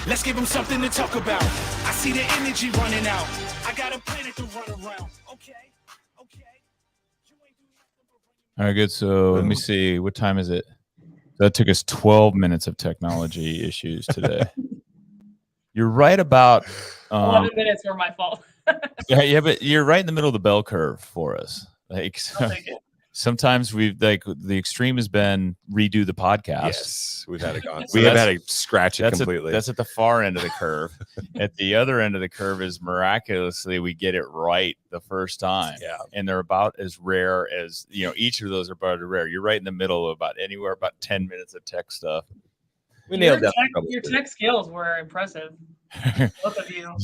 Let's give them something to talk about. I see the energy running out. I got a planet to run around. Okay. All right, good. So let me see. What time is it? That took us 12 minutes of technology issues today. You're right about 11 minutes were my fault. yeah, but you're right in the middle of the bell curve for us. Like sometimes we've like the extreme has been redo the podcast. Yes, we've had it gone. So we have had to scratch it completely. That's at the far end of the curve. At the other end of the curve is miraculously we get it right the first time. Yeah, and they're about as rare as each of those are about rare. You're right in the middle of about 10 minutes of tech stuff. We nailed that. Your tech skills were impressive. Both of you.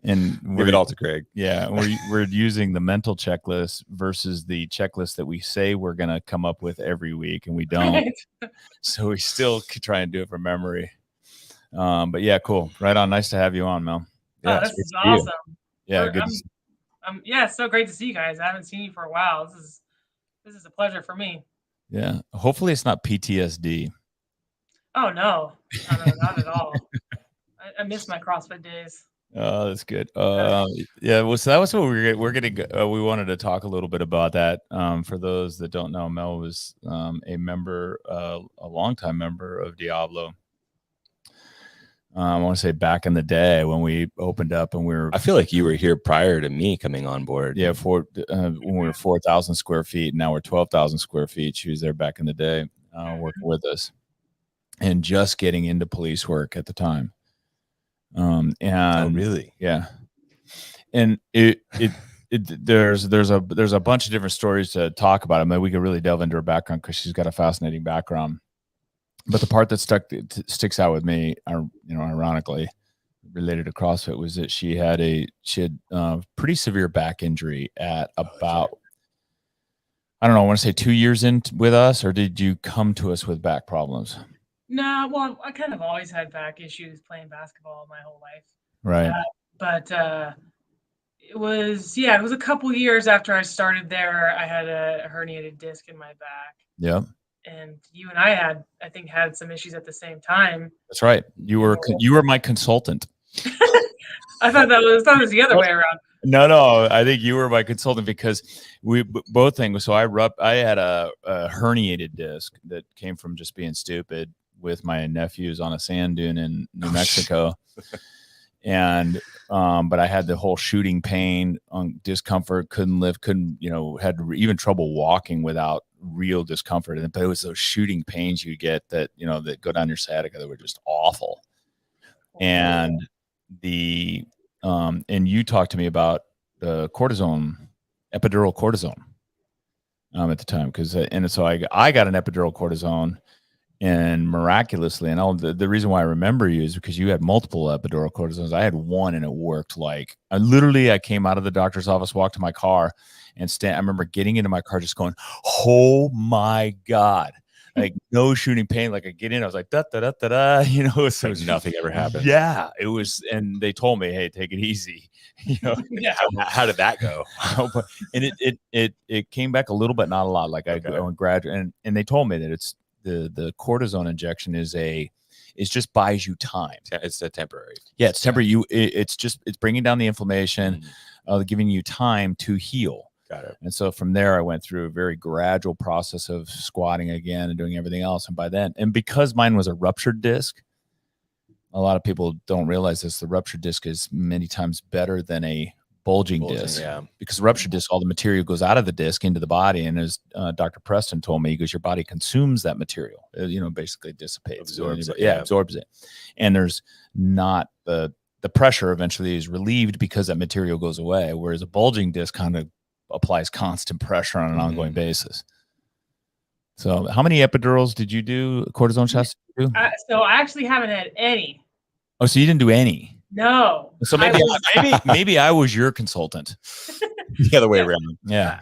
And give it all to Craig. Yeah, we're using the mental checklist versus the checklist that we say we're going to come up with every week, and we don't. Right. So we still try and do it from memory. But yeah, cool. Right on. Nice to have you on, Mel. Yeah, this is awesome. Yeah, good. Yeah, it's so great to see you guys. I haven't seen you for a while. This is a pleasure for me. Yeah. Hopefully it's not PTSD. Oh no, not at all. I miss my CrossFit days. Oh, that's good. Yeah, well, so that was what we're gonna we wanted to talk a little bit about that. For those that don't know, Mel was a member, a longtime member of Diablo. I want to say back in the day when we opened up and we were. I feel like you were here prior to me coming on board. Yeah, when we were 4,000 square feet. Now we're 12,000 square feet. She was there back in the day, working with us, and just getting into police work at the time. And oh, really? Yeah. And there's a bunch of different stories to talk about. I mean, we could really delve into her background because she's got a fascinating background. But the part that sticks out with me, ironically related to CrossFit, was that she had pretty severe back injury at about, I don't know, I want to say 2 years in with us, or did you come to us with back problems? No, well, I kind of always had back issues playing basketball my whole life. Right. But it was a couple years after I started there. I had a herniated disc in my back. Yeah. And you and I think had some issues at the same time. That's right. You were my consultant. I thought that was the other way around. No, I think you were my consultant because we both things. So I had a herniated disc that came from just being stupid with my nephews on a sand dune in New Mexico. And but I had the whole shooting pain, discomfort, couldn't lift, had even trouble walking without real discomfort. But it was those shooting pains you get that go down your sciatica that were just awful. And and you talked to me about the epidural cortisone at the time, so I got an epidural cortisone. And miraculously, and the reason why I remember you is because you had multiple epidural cortisones. I had one, and it worked. Like I came out of the doctor's office, walked to my car, and I remember getting into my car, just going, "Oh my God!" Like no shooting pain. Like I get in, I was like, "Da da da da da," So nothing ever happened. Yeah, it was, and they told me, "Hey, take it easy." Yeah. How did that go? And it came back a little, but not a lot. Like I went graduate, and they told me that it's. The cortisone injection is just buys you time. It's a temporary. Yeah, it's temporary. It's bringing down the inflammation, giving you time to heal. Got it. And so from there, I went through a very gradual process of squatting again and doing everything else. And because mine was a ruptured disc, a lot of people don't realize this. The ruptured disc is many times better than a bulging disc. Yeah. Because ruptured disc, all the material goes out of the disc into the body. And as Dr. Preston told me, he goes, your body consumes that material, basically dissipates. Absorbs it. Absorbs it. And there's not the pressure eventually is relieved because that material goes away. Whereas a bulging disc kind of applies constant pressure on an ongoing basis. So how many epidurals did you do? Cortisone shots? So I actually haven't had any. Oh, so you didn't do any? No. So maybe I was your consultant. The other way around. Yeah.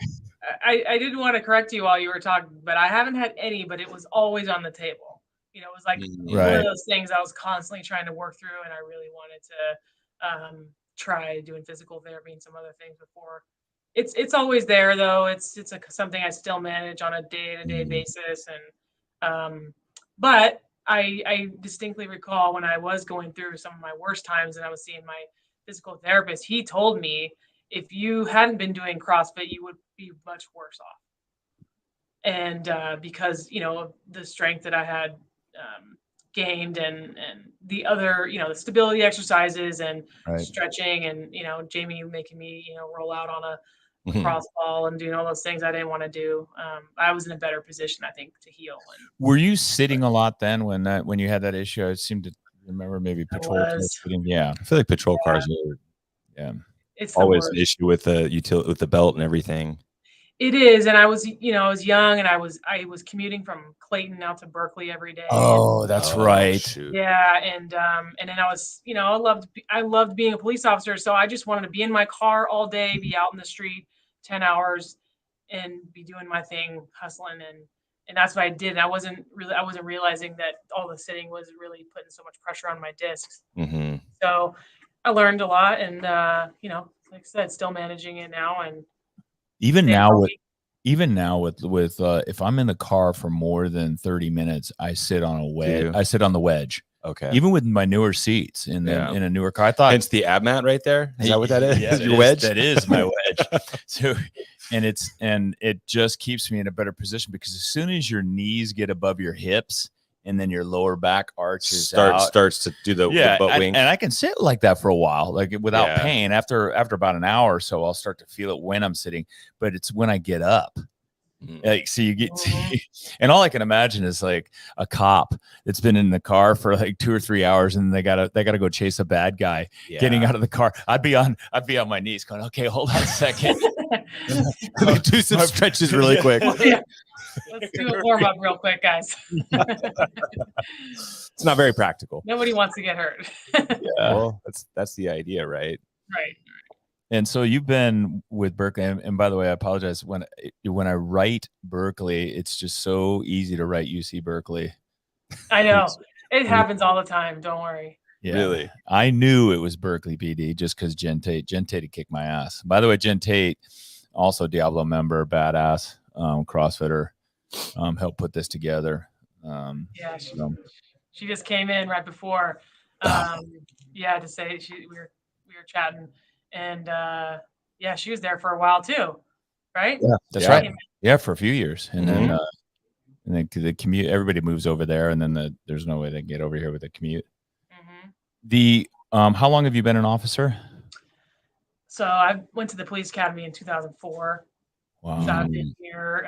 I didn't want to correct you while you were talking, but I haven't had any, but it was always on the table. It was like one of those things I was constantly trying to work through, and I really wanted to try doing physical therapy and some other things before. It's always there though. It's something I still manage on a day-to-day basis, and but I distinctly recall when I was going through some of my worst times and I was seeing my physical therapist, he told me if you hadn't been doing CrossFit, you would be much worse off. And because of the strength that I had gained and the other the stability exercises and Right. stretching and Jamie making me roll out on a Mhm. cross ball and doing all those things I didn't want to do. I was in a better position, I think, to heal. And Were you sitting a lot then when you had that issue? I seem to remember maybe patrol cars was. sitting. Yeah. I feel like patrol cars are Yeah. It's the always an worst. issue with the belt and everything. It is, and I was young, and I was commuting from Clayton out to Berkeley every day. Oh, that's right. Shoot. Yeah, and then I was, I loved being a police officer, so I just wanted to be in my car all day, be out in the street 10 hours, and be doing my thing, hustling, and that's what I did. I wasn't realizing that all the sitting was really putting so much pressure on my discs. Mm-hmm. So I learned a lot, and like I said, still managing it now, and Even staying now healthy. with if I'm in the car for more than 30 minutes, I sit on a wedge. you? I sit on the wedge. Okay. Even with my newer seats in a newer car. I thought Hence the ab mat right there. Is that what that is? Yeah, Your wedge? That is my wedge. So and it just keeps me in a better position because as soon as your knees get above your hips and then your lower back arches out, starts to do the butt wing. And I can sit like that for a while, like without Yeah. pain. After about an hour or so, I'll start to feel it when I'm sitting, but it's when I get up. Like, so you get and all I can imagine is like a cop that's been in the car for like 2 or 3 hours and they gotta go chase a bad guy getting out of the car. I'd be on my knees going, okay, hold on a second. Do some stretches really quick. Yeah. Let's do a warm up real quick, guys. It's not very practical. Nobody wants to get hurt. Well, that's the idea, right? Right. And so you've been with Berkeley, and by the way, I apologize when I write Berkeley, it's just so easy to write UC Berkeley. I know it happens all the time. Don't worry. Yeah. Really? I knew it was Berkeley PD just because Jen Tate had kicked my ass. By the way, Jen Tate, also Diablo member, badass, CrossFitter, helped put this together. Yeah, she just came in right before. To say we were chatting, and she was there for a while too, right? Yeah, that's right. Yeah, for a few years, and then the commute. Everybody moves over there, and then there's no way they can get over here with the commute. How long have you been an officer? So I went to the police academy in 2004. Wow. So I've been here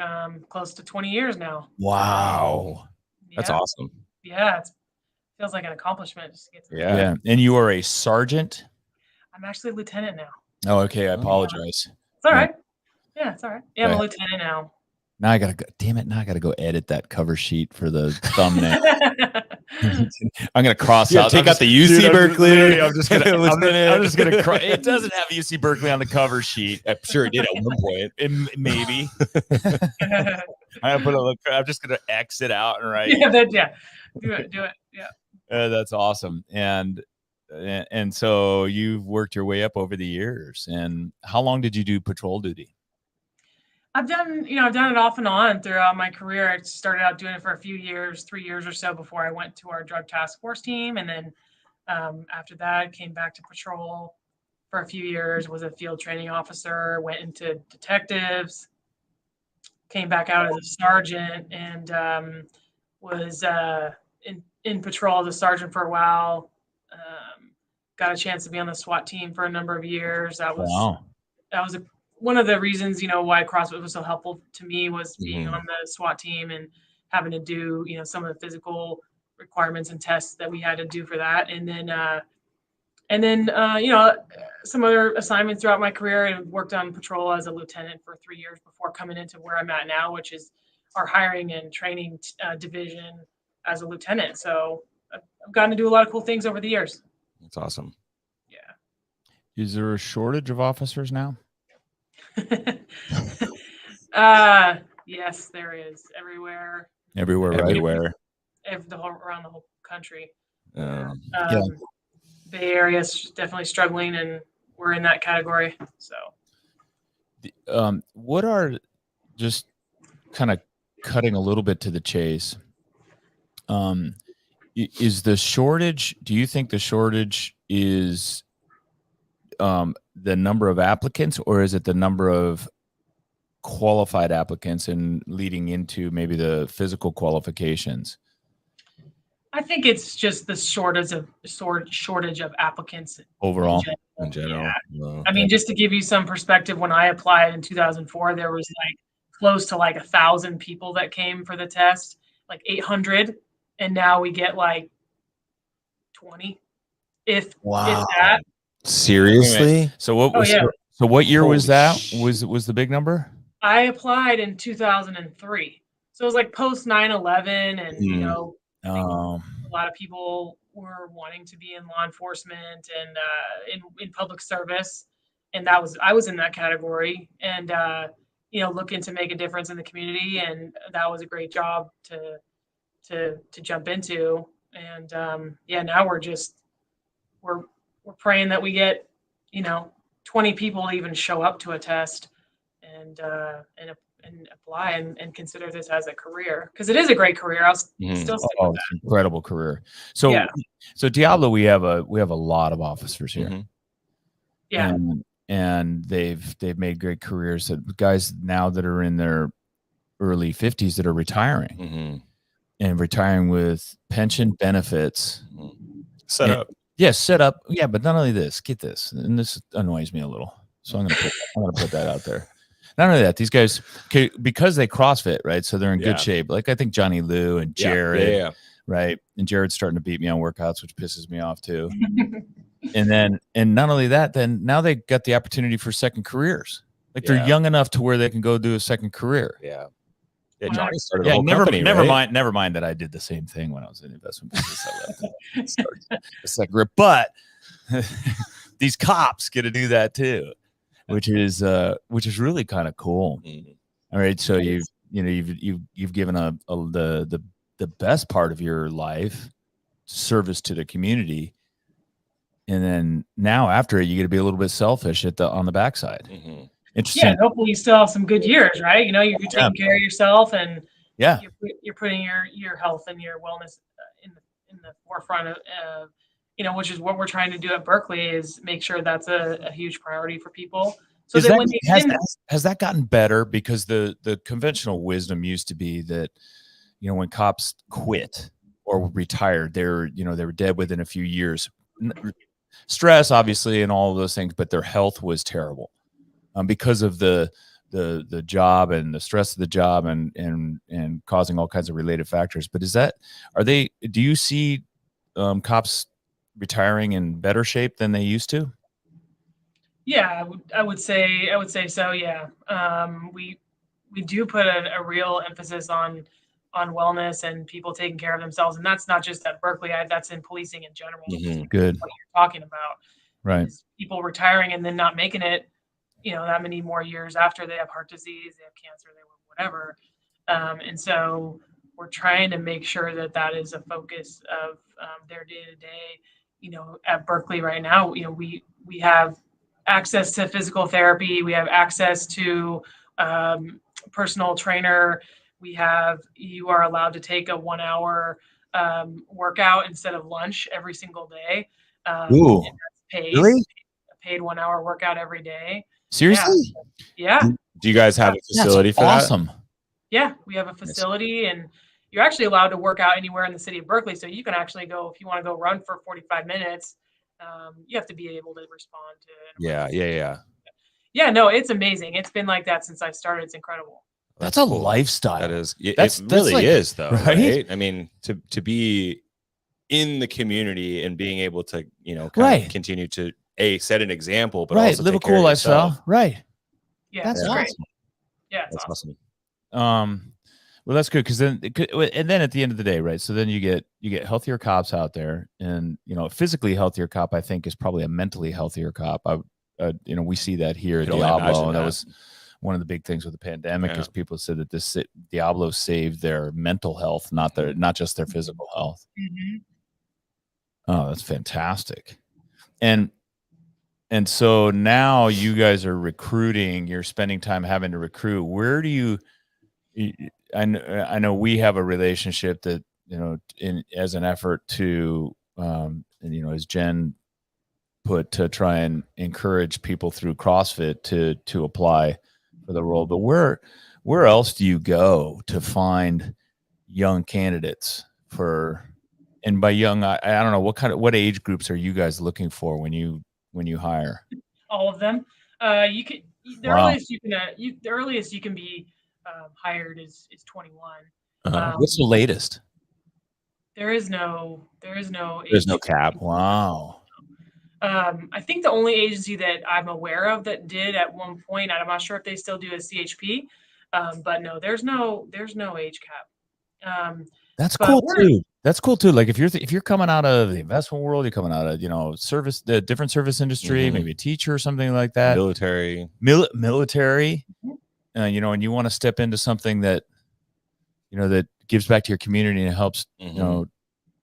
close to 20 years now. Wow. That's awesome. Yeah, it feels like an accomplishment just to get to yeah. And you are a sergeant? I'm actually a lieutenant now. Oh, okay. I apologize. It's all right. Yeah, it's all right. Yeah, I'm a lieutenant now. Now I gotta go. Damn it! Now I gotta go edit that cover sheet for the thumbnail. I'm gonna cross out. Take out the UC Berkeley. I'm just gonna. I'm just gonna. It doesn't have UC Berkeley on the cover sheet. I'm sure it did at one point. Maybe. I'm just gonna exit out and write. Do it. Yeah. That's awesome. And so you've worked your way up over the years. And how long did you do patrol duty? I've done it off and on throughout my career. I started out doing it for a few years, 3 years or so before I went to our drug task force team. And then after that, came back to patrol for a few years, was a field training officer, went into detectives, came back out as a sergeant, and was in patrol as a sergeant for a while. Got a chance to be on the SWAT team for a number of years. That was one of the reasons, why CrossFit was so helpful to me was being on the SWAT team and having to do, some of the physical requirements and tests that we had to do for that. And then, some other assignments throughout my career. I worked on patrol as a lieutenant for 3 years before coming into where I'm at now, which is our hiring and training division as a lieutenant. So I've gotten to do a lot of cool things over the years. That's awesome. Yeah. Is there a shortage of officers now? Yes, there is everywhere. Right? Everywhere. Around the whole country. Yeah. Bay Area is definitely struggling, and we're in that category. So, what are, just kind of cutting a little bit to the chase? is the shortage? Do you think the shortage is the number of applicants, or is it the number of qualified applicants and leading into maybe the physical qualifications? I think it's just the shortage of applicants Overall? In general. Yeah. I mean, just to give you some perspective, when I applied in 2004, there was like close to like 1,000 people that came for the test, like 800, and now we get like 20, if that. Seriously? So what Oh, was yeah. so what year was Holy that? sh- Was the big number? I applied in 2003, so it was like post 9/11, and you know, I think a lot of people were wanting to be in law enforcement and in public service, and I was in that category, and you know, looking to make a difference in the community, and that was a great job to jump into, and yeah, now we're praying that we get, you know, 20 people to even show up to a test and apply and consider this as a career, because it is a great career. I'll still stick with It's an incredible career. So Yeah. so Diablo, we have a lot of officers here. Mhm. Yeah. And they've made great careers. That guys now that are in their early 50s that are retiring Mhm. and retiring with pension benefits. Set And- up. Yes, set up. Yeah, but not only this, get this, and this annoys me a little. So I'm gonna put that out there. Not only that, these guys, because they CrossFit, right? So they're in Yeah. good shape. Like I think Johnny Lou and Yeah, Jared, yeah. right? And Jared's starting to beat me on workouts, which pisses me off too. And not only that, then now they got the opportunity for second careers. Like they're Yeah. young enough to where they can go do a second career. Yeah. Wow. Johnny started a Yeah, whole company, never right? mind that I did the same thing when I was in investment business. I left and started a second career, but these cops get to do that too, which is really kind of cool. Mhm. All right, so you've given the best part of your life, service to the community, and then now after it, you get to be a little bit selfish on the backside. Mhm. Interesting. Yeah, and hopefully you still have some good years, right? You know, you're taking care of yourself, and Yeah. you're putting your health and your wellness in the forefront of, you know, which is what we're trying to do at Berkeley, is make sure that's a huge priority for people. So Is that that, when they get in, has that gotten better? Because the conventional wisdom used to be that, you know, when cops quit or retired, they were dead within a few years. Stress, obviously, and all of those things, but their health was terrible because of the job and the stress of the job and causing all kinds of related factors. But do you see cops retiring in better shape than they used to? yeah, I would say so. Yeah, we do put a real emphasis on wellness and people taking care of themselves, and that's not just at Berkeley. That's in policing in general. Mhm. Good. What you're talking about, Right. is people retiring and then not making it, you know, that many more years after they have heart disease, they have cancer, they have whatever, and so we're trying to make sure that that is a focus of their day to day. You know, at Berkeley right now, you know, we have access to physical therapy, we have access to personal trainer. You are allowed to take a 1 hour workout instead of lunch every single day. Ooh, and that's paid. really? A paid 1 hour workout every day. Seriously? Yeah. Do you guys have a facility That's for that? awesome. Yeah. We have a facility, and you're actually allowed to work out anywhere in the city of Berkeley. So you can actually go, if you want to go run for 45 minutes, you have to be able to respond to it. Yeah. Yeah, no, it's amazing. It's been like that since I started. It's incredible. That's a cool. lifestyle. That is. It That's really like- is, though, right? right? I mean, to be in the community and being able to, you know, kind Right. of continue to set an example, but Right. also Live a take care cool of yourself. lifestyle. Right. Yeah, That's it's awesome. great. Yeah, it's That's awesome. awesome. Well, that's good, because then at the end of the day, right? So then you get healthier cops out there, and you know, a physically healthier cop, I think, is probably a mentally healthier cop. You know, we see that here at Could only imagine Diablo, and that that. was one of the big things with the pandemic. Yeah. Is people said that this Diablo saved their mental health, not just their physical health. Mhm. Oh, that's fantastic. And so now you guys are recruiting, you're spending time having to recruit. Where do you, I know we have a relationship that as an effort to, and, as Jen put, to try and encourage people through CrossFit to apply for the role. But where else do you go to find young candidates for? And by young, I don't know what age groups are you guys looking for when you hire? All of them. You can the Wow. earliest you can the earliest you can be hired is 21. What's the latest? There is no There's age. no cap. Wow. I think the only agency that I'm aware of that did at one point, I'm not sure if they still do, is CHP. But no, there's no age cap. That's but cool we're- too. That's cool too. Like if you're coming out of the investment world, you're coming out of service, the different service industry, maybe a teacher or something like that. Military. Military. Mhm. And you want to step into something that that gives back to your community and helps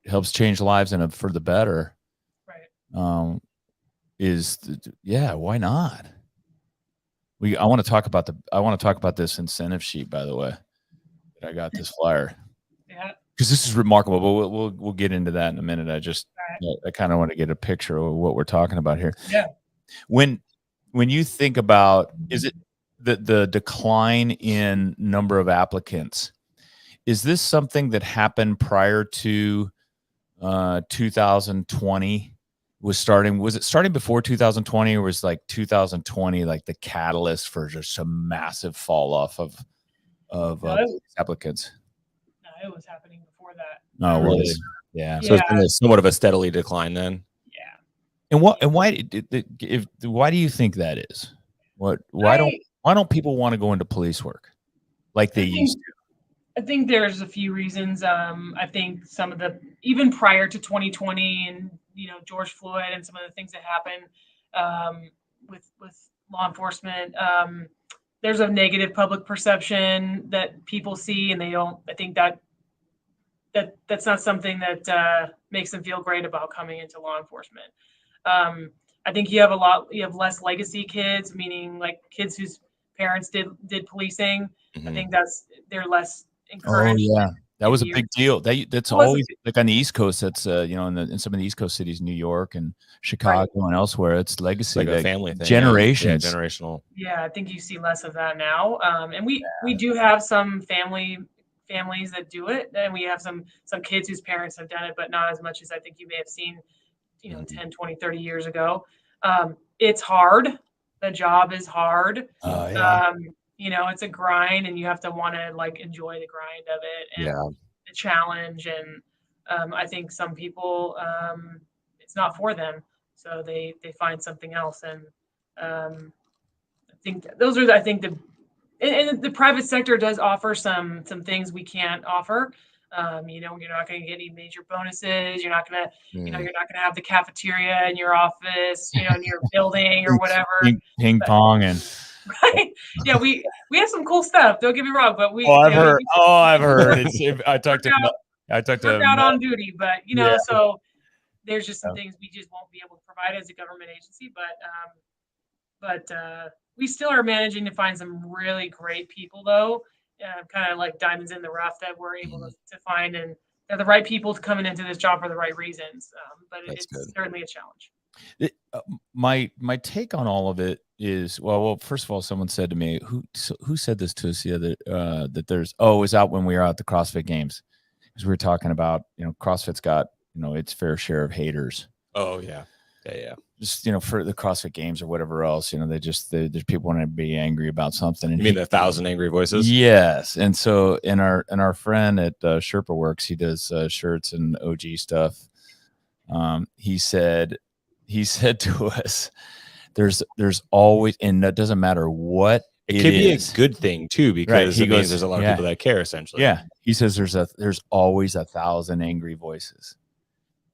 helps change lives for the better. Right. Why not? I want to talk about this incentive sheet, by the way. I got this flyer. Yeah. Because this is remarkable, but we'll get into that in a minute. I kind of want to get a picture of what we're talking about here. Yeah. When you think about, is it the decline in number of applicants? Is this something that happened prior to 2020? Was it starting before 2020, or was like 2020 like the catalyst for just a massive fall off of applicants? No, it was happening before that. No, Really? really? Yeah. So it's been somewhat of a steadily decline then. Yeah. And why do you think that is? Why don't people want to go into police work like they used to? I think there's a few reasons. I think some of even prior to 2020 and George Floyd and some of the things that happened with law enforcement, there's a negative public perception that people see, and they don't. I think that's not something that makes them feel great about coming into law enforcement. I think you have less legacy kids, meaning like kids whose parents did policing. I think they're less encouraged. Oh yeah, that was a big deal. That's always like on the East Coast. That's in some of the East Coast cities, New York and Chicago and elsewhere. It's legacy, like a family thing, generations, generational. Yeah, I think you see less of that now. And we do have some families that do it, and we have some kids whose parents have done it, but not as much as I think you may have seen 10, 20, 30 years ago. It's hard. The job is hard. Oh yeah. It's a grind, and you have to want to like enjoy the grind of it and the challenge. And I think some people, it's not for them, so they find something else. And I think those are, and the private sector does offer some things we can't offer. You're not going to get any major bonuses. You're not going to, you're not going to have the cafeteria in your office, in your building or whatever. Ping pong and. Right. Yeah, we have some cool stuff. Don't get me wrong, but I've heard. I talked to out on duty, but so there's just some things we just won't be able to provide as a government agency. But we still are managing to find some really great people, though, kind of like diamonds in the rough that we're able to find, and they're the right people coming into this job for the right reasons. But it's certainly a challenge. My take on all of it is, well, first of all, someone said to me, who said this to us the other, that it was out when we were out at the CrossFit Games, because we were talking about, CrossFit's got, its fair share of haters. Oh yeah. Just, for the CrossFit Games or whatever else, there's people want to be angry about something. And you mean the 1,000 angry voices? Yes. And so in our friend at Sherpa Works, he does shirts and OG stuff. He said to us, there's always, and it doesn't matter what it could be a good thing too, because he goes, there's a lot of people that care, essentially. Yeah. He says there's always 1,000 angry voices.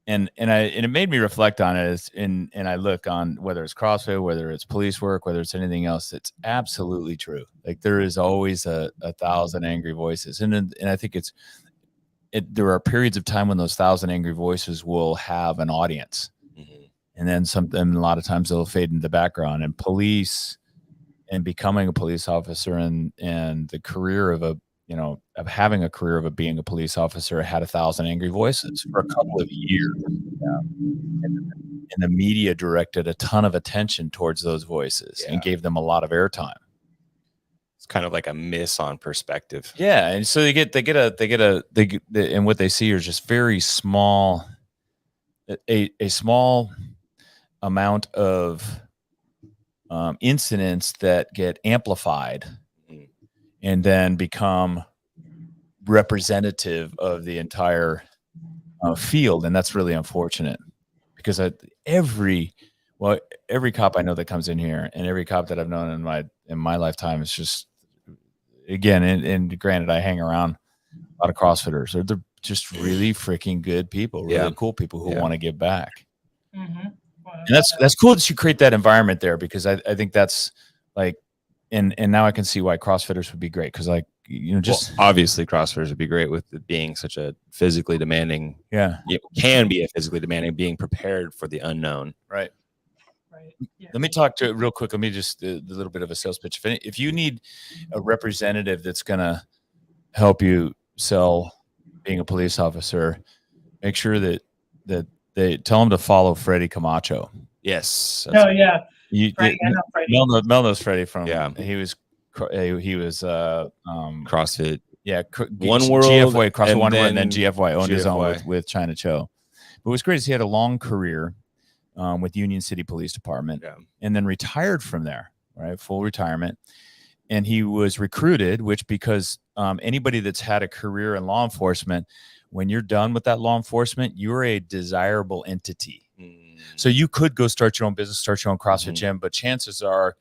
And it made me reflect on it, and I look on whether it's CrossFit, whether it's police work, whether it's anything else. It's absolutely true. Like there is always 1,000 angry voices, and I think there are periods of time when those 1,000 angry voices will have an audience, and then a lot of times they'll fade into the background. And police, and becoming a police officer, and the career of of having a career of being a police officer, had 1,000 Angry Voices for a couple of years. And the media directed a ton of attention towards those voices and gave them a lot of airtime. It's kind of like a miss on perspective. Yeah, and so and what they see is just very small, a small amount of incidents that get amplified and then become representative of the entire field, and that's really unfortunate because every cop I know that comes in here, and every cop that I've known in my lifetime is just, again, and granted, I hang around a lot of CrossFitters. They're just really freaking good people, really cool people who want to give back. Mm-hmm. And that's cool that you create that environment there, because I think that's like, and now I can see why CrossFitters would be great, because just obviously CrossFitters would be great with it being such a physically demanding. Yeah, it can be a physically demanding, being prepared for the unknown. Right. Yeah. Let me talk to real quick. Let me just a little bit of a sales pitch. If you need a representative that's gonna help you sell being a police officer, make sure that they tell them to follow Freddie Camacho. Yes. Oh yeah. Freddie. Mel knows Freddie from he was CrossFit. Yeah, One World, GFY, CrossFit One World, and then GFY. GFY owned his own with China Cho. But what's great is he had a long career with Union City Police Department, and then retired from there, right? Full retirement. And he was recruited, which because anybody that's had a career in law enforcement, when you're done with that law enforcement, you're a desirable entity. So you could go start your own business, start your own CrossFit gym, but chances are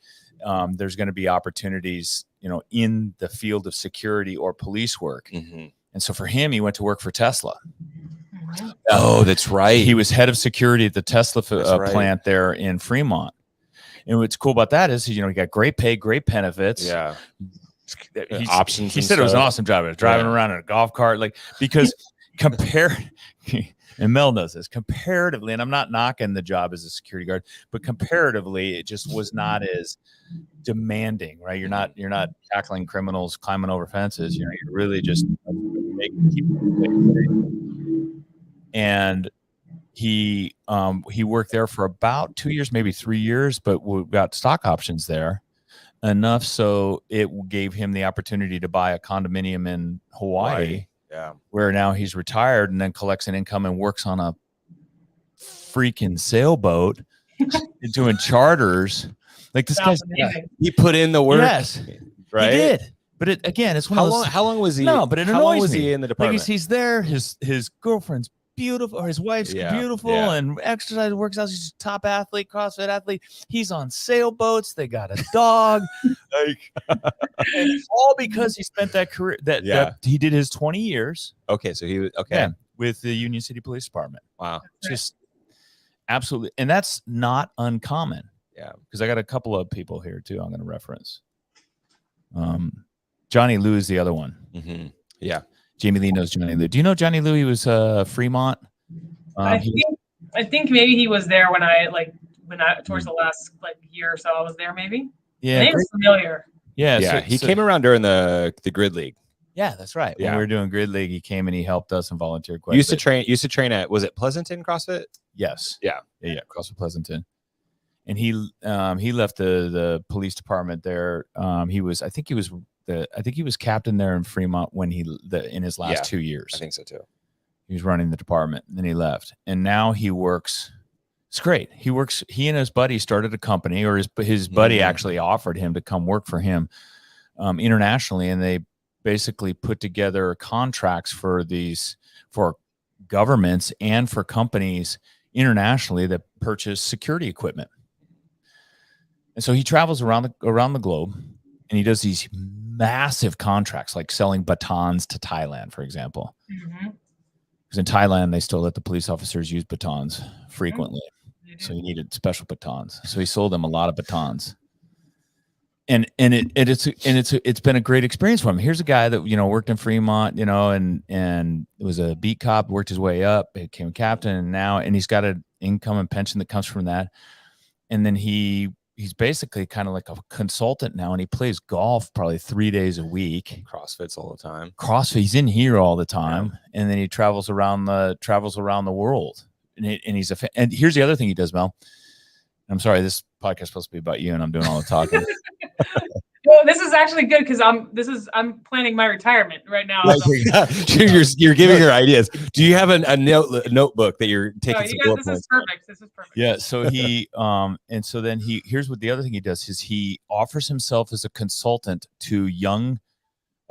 there's going to be opportunities, in the field of security or police work. And so for him, he went to work for Tesla. Oh, that's right. He was head of security at the Tesla plant there in Fremont. And what's cool about that is, he got great pay, great benefits. Yeah. Options. He said it was an awesome job. Driving around in a golf cart, because and Mel knows this, comparatively, and I'm not knocking the job as a security guard, but comparatively, it just was not as demanding, right? You're not tackling criminals, climbing over fences. You're really just and he worked there for about 2 years, maybe 3 years, but we got stock options there enough so it gave him the opportunity to buy a condominium in Hawaii. Where now he's retired and then collects an income and works on a freaking sailboat doing charters. Like this guy's, he put in the work. Yes, right. He did. But it's one of those. How long was he? No, but it annoys me. How long was he in the department? He's there. His girlfriend's beautiful, or his wife's beautiful, and exercise, works out. He's a top athlete, CrossFit athlete. He's on sailboats. They got a dog. And all because he spent that career that he did his 20 years. Okay, so he was with the Union City Police Department. Wow, just absolutely, and that's not uncommon. Yeah, because I got a couple of people here too. I'm going to reference. Johnny Lou is the other one. Yeah. Jamie Lee knows Johnny Lou. Do you know Johnny Lou? He was Fremont. I think maybe he was there when I towards the last year or so I was there, maybe. Yeah. The name is familiar. Yeah. So he came around during the Grid League. Yeah, that's right. When we were doing Grid League, he came and he helped us and volunteered quite used to train at, was it Pleasanton CrossFit? Yes. Yeah. CrossFit Pleasanton. And he left the police department there. I think he was captain there in Fremont when in his last 2 years. I think so too. He was running the department, and then he left. And now he works. It's great. He and his buddy started a company, or his buddy actually offered him to come work for him internationally, and they basically put together contracts for governments and for companies internationally that purchase security equipment. And so he travels around the globe, and he does these massive contracts, like selling batons to Thailand, for example. Because in Thailand, they still let the police officers use batons frequently. So he needed special batons. So he sold them a lot of batons. And it's been a great experience for him. Here's a guy that worked in Fremont, and was a beat cop, worked his way up, became a captain, and he's got an income and pension that comes from that. And then he he's basically kind of like a consultant now, and he plays golf probably 3 days a week. CrossFits all the time. CrossFit, he's in here all the time, and then he travels around the world. And he's and here's the other thing he does, Mel. I'm sorry, this podcast is supposed to be about you, and I'm doing all the talking. Well, this is actually good because I'm planning my retirement right now. So. You're giving her ideas. Do you have a notebook that you're taking some bullet this points? is perfect. This is perfect. Yeah. So he and so then here's what the other thing he does is he offers himself as a consultant to young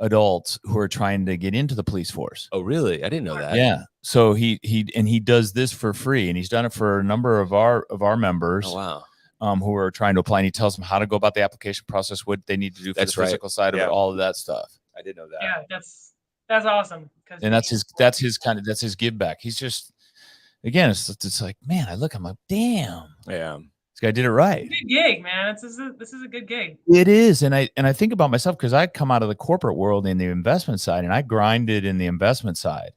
adults who are trying to get into the police force. Oh, really? I didn't know that. Yeah. So he does this for free, and he's done it for a number of our members. Oh, wow. Who are trying to apply, and he tells them how to go about the application process, what they need to do for the physical side of it, all of that stuff. I did know that. Yeah, that's awesome. And that's his give back. He's just, again, it's like, man, I'm like, damn, yeah, this guy did it right. Good gig, man. This is a good gig. It is, and I think about myself because I come out of the corporate world in the investment side, and I grinded in the investment side.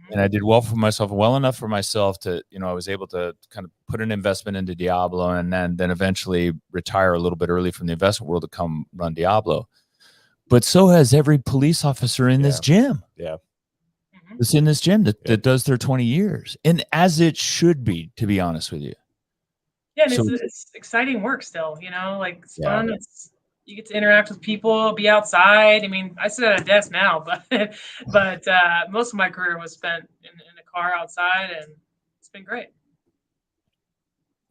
And I did well enough for myself to, I was able to kind of put an investment into Diablo, and then eventually retire a little bit early from the investment world to come run Diablo. But so has every police officer in this gym. Yeah. That's in this gym that does their 20 years. And as it should be, to be honest with you. Yeah, and it's exciting work still, like it's fun. You get to interact with people, be outside. I mean, I sit at a desk now, but most of my career was spent in a car outside, and it's been great.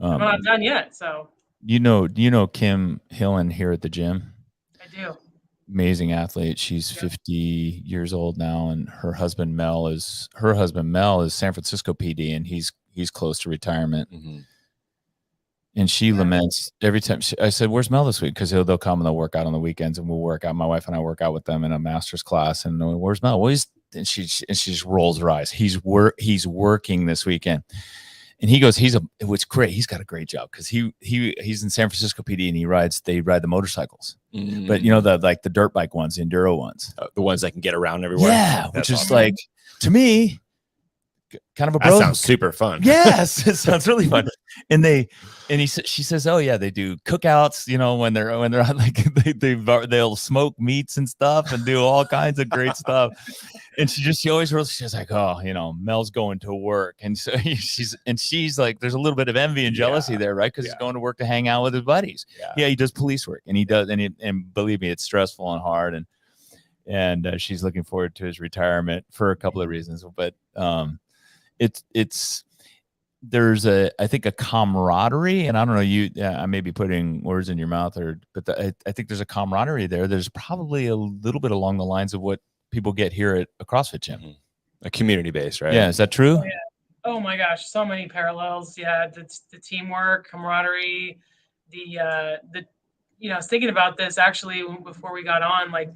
I'm not done yet, so. You know Kim Hillen here at the gym? I do. Amazing athlete. She's 50 years old now, and her husband Mel is San Francisco PD, and he's close to retirement. Mm-hmm. And she laments every time. I said, "Where's Mel this week?" Because they'll come and they'll work out on the weekends, and we'll work out. My wife and I work out with them in a master's class. And where's Mel? Well, and she just rolls her eyes. He's working this weekend, and he goes, "It's great. He's got a great job because he's in San Francisco PD, and they ride the motorcycles, but the dirt bike ones, the enduro ones, the ones that can get around everywhere. Yeah, which is like, to me, kind of a that sounds super fun. Yes, it sounds really fun. She says, oh yeah, they do cookouts, when they're on, like they'll smoke meats and stuff and do all kinds of great stuff. And she always rolls, she's like, oh, Mel's going to work. And so she's like, there's a little bit of envy and jealousy there, right? Because he's going to work to hang out with his buddies. Yeah, he does police work, and he does, and believe me, it's stressful and hard, and she's looking forward to his retirement for a couple of reasons, but there's I think a camaraderie, and I don't know, I may be putting words in your mouth, but I think there's a camaraderie there. There's probably a little bit along the lines of what people get here at a CrossFit gym, a community base, right? Yeah, is that true? Oh, yeah. Oh my gosh, so many parallels. Yeah, the teamwork, camaraderie, I was thinking about this actually before we got on, like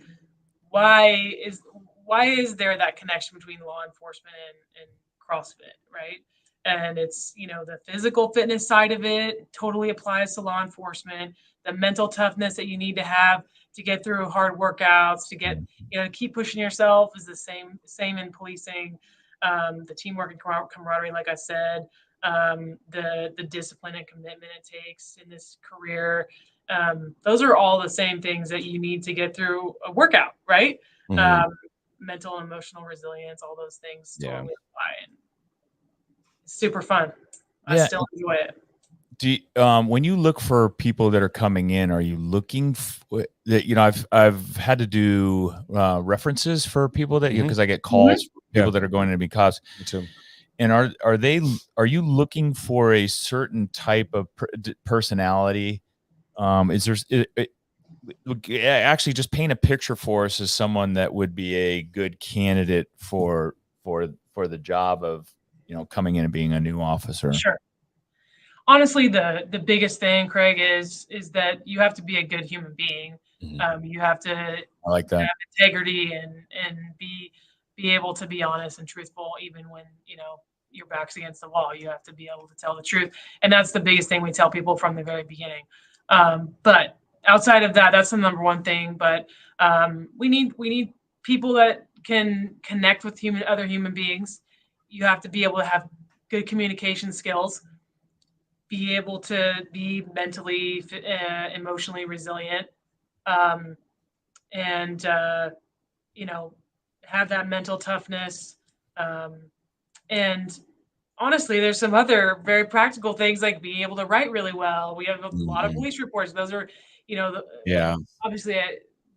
why is there that connection between law enforcement and CrossFit, right? And it's, the physical fitness side of it totally applies to law enforcement. The mental toughness that you need to have to get through hard workouts, to get, keep pushing yourself is the same in policing. The teamwork and camaraderie, like I said, the discipline and commitment it takes in this career. Those are all the same things that you need to get through a workout, right? Mm-hmm. Mental and emotional resilience, all those things totally apply. And it's super fun. I still enjoy it. Do you, when you look for people that are coming in, are you looking that, I've had to do references for people that, because I get calls from people that are going to be cops. Me too. And are you looking for a certain type of personality? Is there, actually just paint a picture for us as someone that would be a good candidate for the job of, coming in and being a new officer? Sure. Honestly, the biggest thing, Craig, is that you have to be a good human being. Mm-hmm. You have to I like that. have integrity and be able to be honest and truthful, even when, your back's against the wall. You have to be able to tell the truth. And that's the biggest thing we tell people from the very beginning. But outside of that, that's the number one thing. But we need people that can connect with other human beings. You have to be able to have good communication skills. be able to be mentally, emotionally resilient, and you know, have that mental toughness. And honestly, there's some other very practical things like being able to write really well. We have a lot of police reports. Those are, you know, Yeah. obviously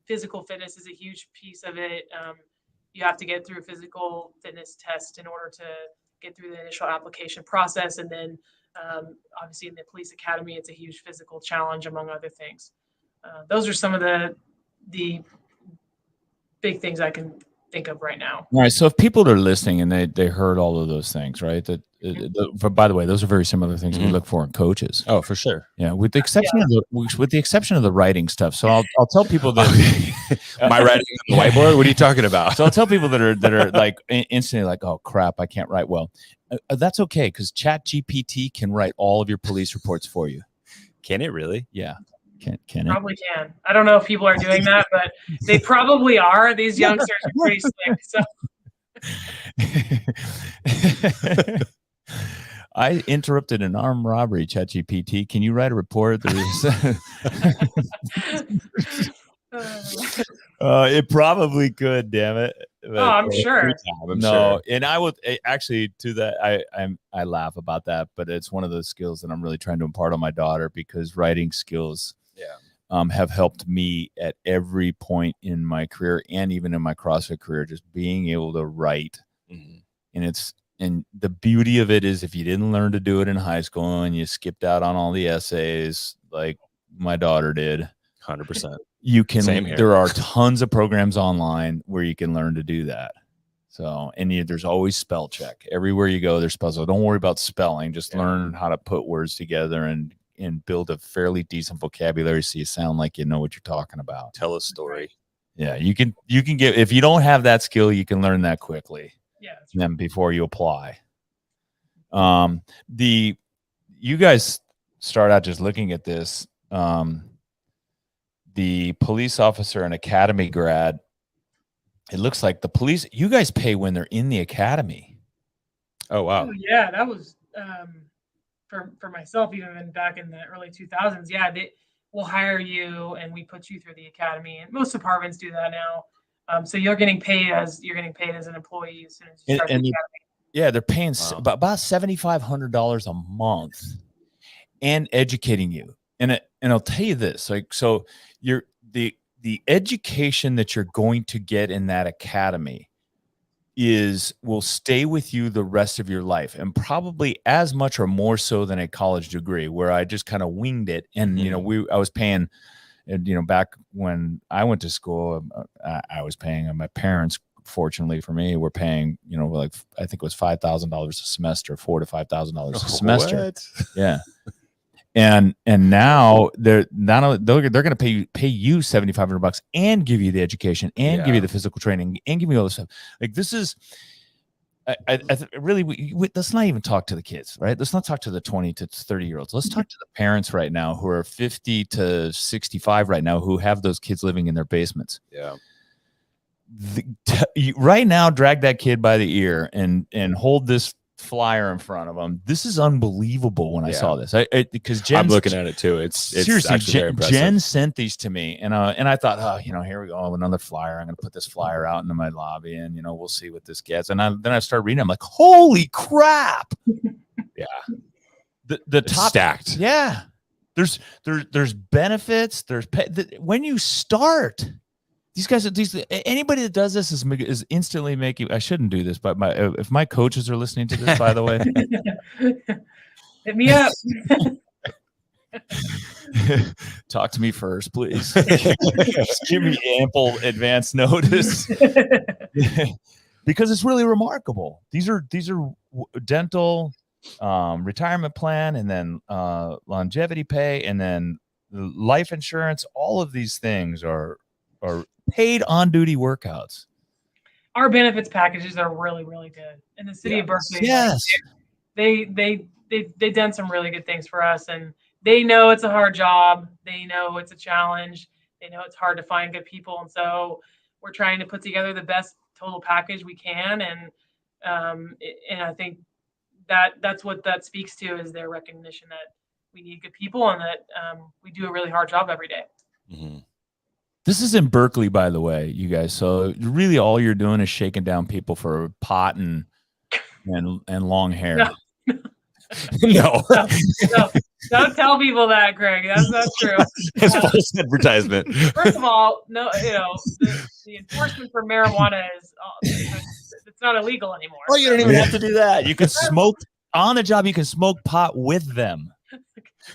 physical fitness is a huge piece of it. You have to get through a physical fitness test in order to get through the initial application process. And then obviously in the police academy, it's a huge physical challenge, among other things. Those are some of the big things I can think of right now. All right. So if people are listening and they heard all of those things, right? By the way, those are very similar things we look for in coaches. Oh, for sure. Yeah, with the exception of the writing stuff. So I'll tell people that My writing on the whiteboard. What are you talking about? So I'll tell people that are like instantly like, oh crap, I can't write well. That's okay, because ChatGPT can write all of your police reports for you. Can it really? Yeah. Can it? Probably can. I don't know if people are doing that, but they probably are. These youngsters are pretty slick. So I interrupted an armed robbery, ChatGPT. Can you write a report? It probably could, damn it. But, I'm sure. No, and I would actually to that. I laugh about that, but it's one of those skills that I'm really trying to impart on my daughter, because writing skills have helped me at every point in my career and even in my CrossFit career, just being able to write. And the beauty of it is, if you didn't learn to do it in high school and you skipped out on all the essays like my daughter did, 100%. you can. Same here. There are tons of programs online where you can learn to do that. So, and there's always spell check everywhere you go. There's spell. So don't worry about spelling. Just learn how to put words together and build a fairly decent vocabulary, so you sound like you know what you're talking about. Tell a story. Yeah, you can get, if you don't have that skill, you can learn that quickly. Yeah. Then before you apply. You guys start out just looking at this. The police officer and academy grad, it looks like the police, you guys pay when they're in the academy. Oh, wow. Oh, yeah, that was for myself, even back in the early 2000s. Yeah, they will hire you and we put you through the academy, and most departments do that now. So you're getting paid as an employee as soon as you start the academy. Yeah, they're paying about $7,500 a month and educating you. And I'll tell you this, like, so the education that you're going to get in that academy will stay with you the rest of your life, and probably as much or more so than a college degree, where I just kind of winged it. And I was paying, back when I went to school, I was paying, and my parents, fortunately for me, were paying, like, I think it was $5,000 a semester, $4,000 to $5,000 a semester. What? Yeah. And now they're going to pay you $7,500 and give you the education and give you the physical training and give you all this stuff. Like, this is, really, let's not even talk to the kids, right? Let's not talk to the 20 to 30-year-olds. Let's talk to the parents right now who are 50 to 65 right now, who have those kids living in their basements. Yeah. Right now, drag that kid by the ear and hold this flyer in front of them. This is unbelievable. When I saw this, because I'm looking at it too. It's seriously, actually very impressive. Jen sent these to me, and I thought, oh, here we go, another flyer. I'm going to put this flyer out into my lobby, and we'll see what this gets. And then I started reading. I'm like, holy crap! Yeah, the top stacked. Yeah, there's benefits. There's when you start. These guys, anybody that does this is instantly making. I shouldn't do this, but if my coaches are listening to this, by the way, hit me up. Talk to me first, please. Just give me ample advance notice, because it's really remarkable. These are dental, retirement plan, and then longevity pay, and then life insurance. All of these things are paid on-duty workouts. Our benefits packages are really, really good. In the city of Berkeley, yes, they've done some really good things for us, and they know it's a hard job. They know it's a challenge. They know it's hard to find good people, and so we're trying to put together the best total package we can. And I think that's what that speaks to, is their recognition that we need good people, and that we do a really hard job every day. Mm-hmm. This is in Berkeley, by the way, you guys. So really, all you're doing is shaking down people for pot and long hair. No. No. No, don't tell people that, Greg. That's not true. It's false advertisement. First of all, no, the enforcement for marijuana is it's not illegal anymore. Oh, you don't even have to do that. You can smoke on the job. You can smoke pot with them.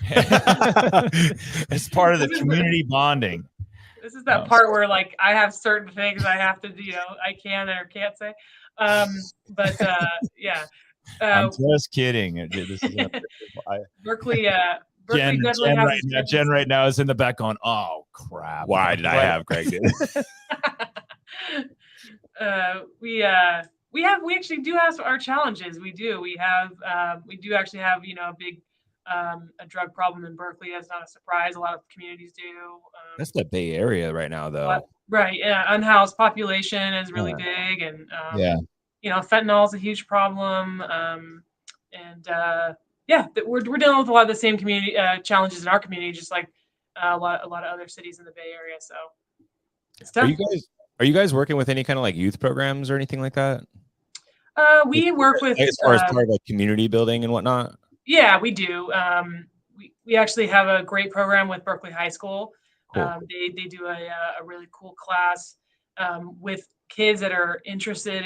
It's part of the community bonding. This is that part where like I have certain things I have to, I can or can't say. Yeah. I'm just kidding. This is Berkeley definitely has Jen right now is in the back going, "Oh crap! Why did I have Greg do this?" We actually do have our challenges. We do actually have a big a drug problem in Berkeley. That's not a surprise. A lot of communities do. That's the Bay Area right now, though. Right. Yeah. Unhoused population is really big, and fentanyl is a huge problem. We're dealing with a lot of the same community challenges in our community, just like a lot of other cities in the Bay Area. So it's tough. Are you guys working with any kind of like youth programs or anything like that? We work with as far as part of like community building and whatnot. Yeah, we do. We actually have a great program with Berkeley High School. Cool. They do a really cool class with kids that are interested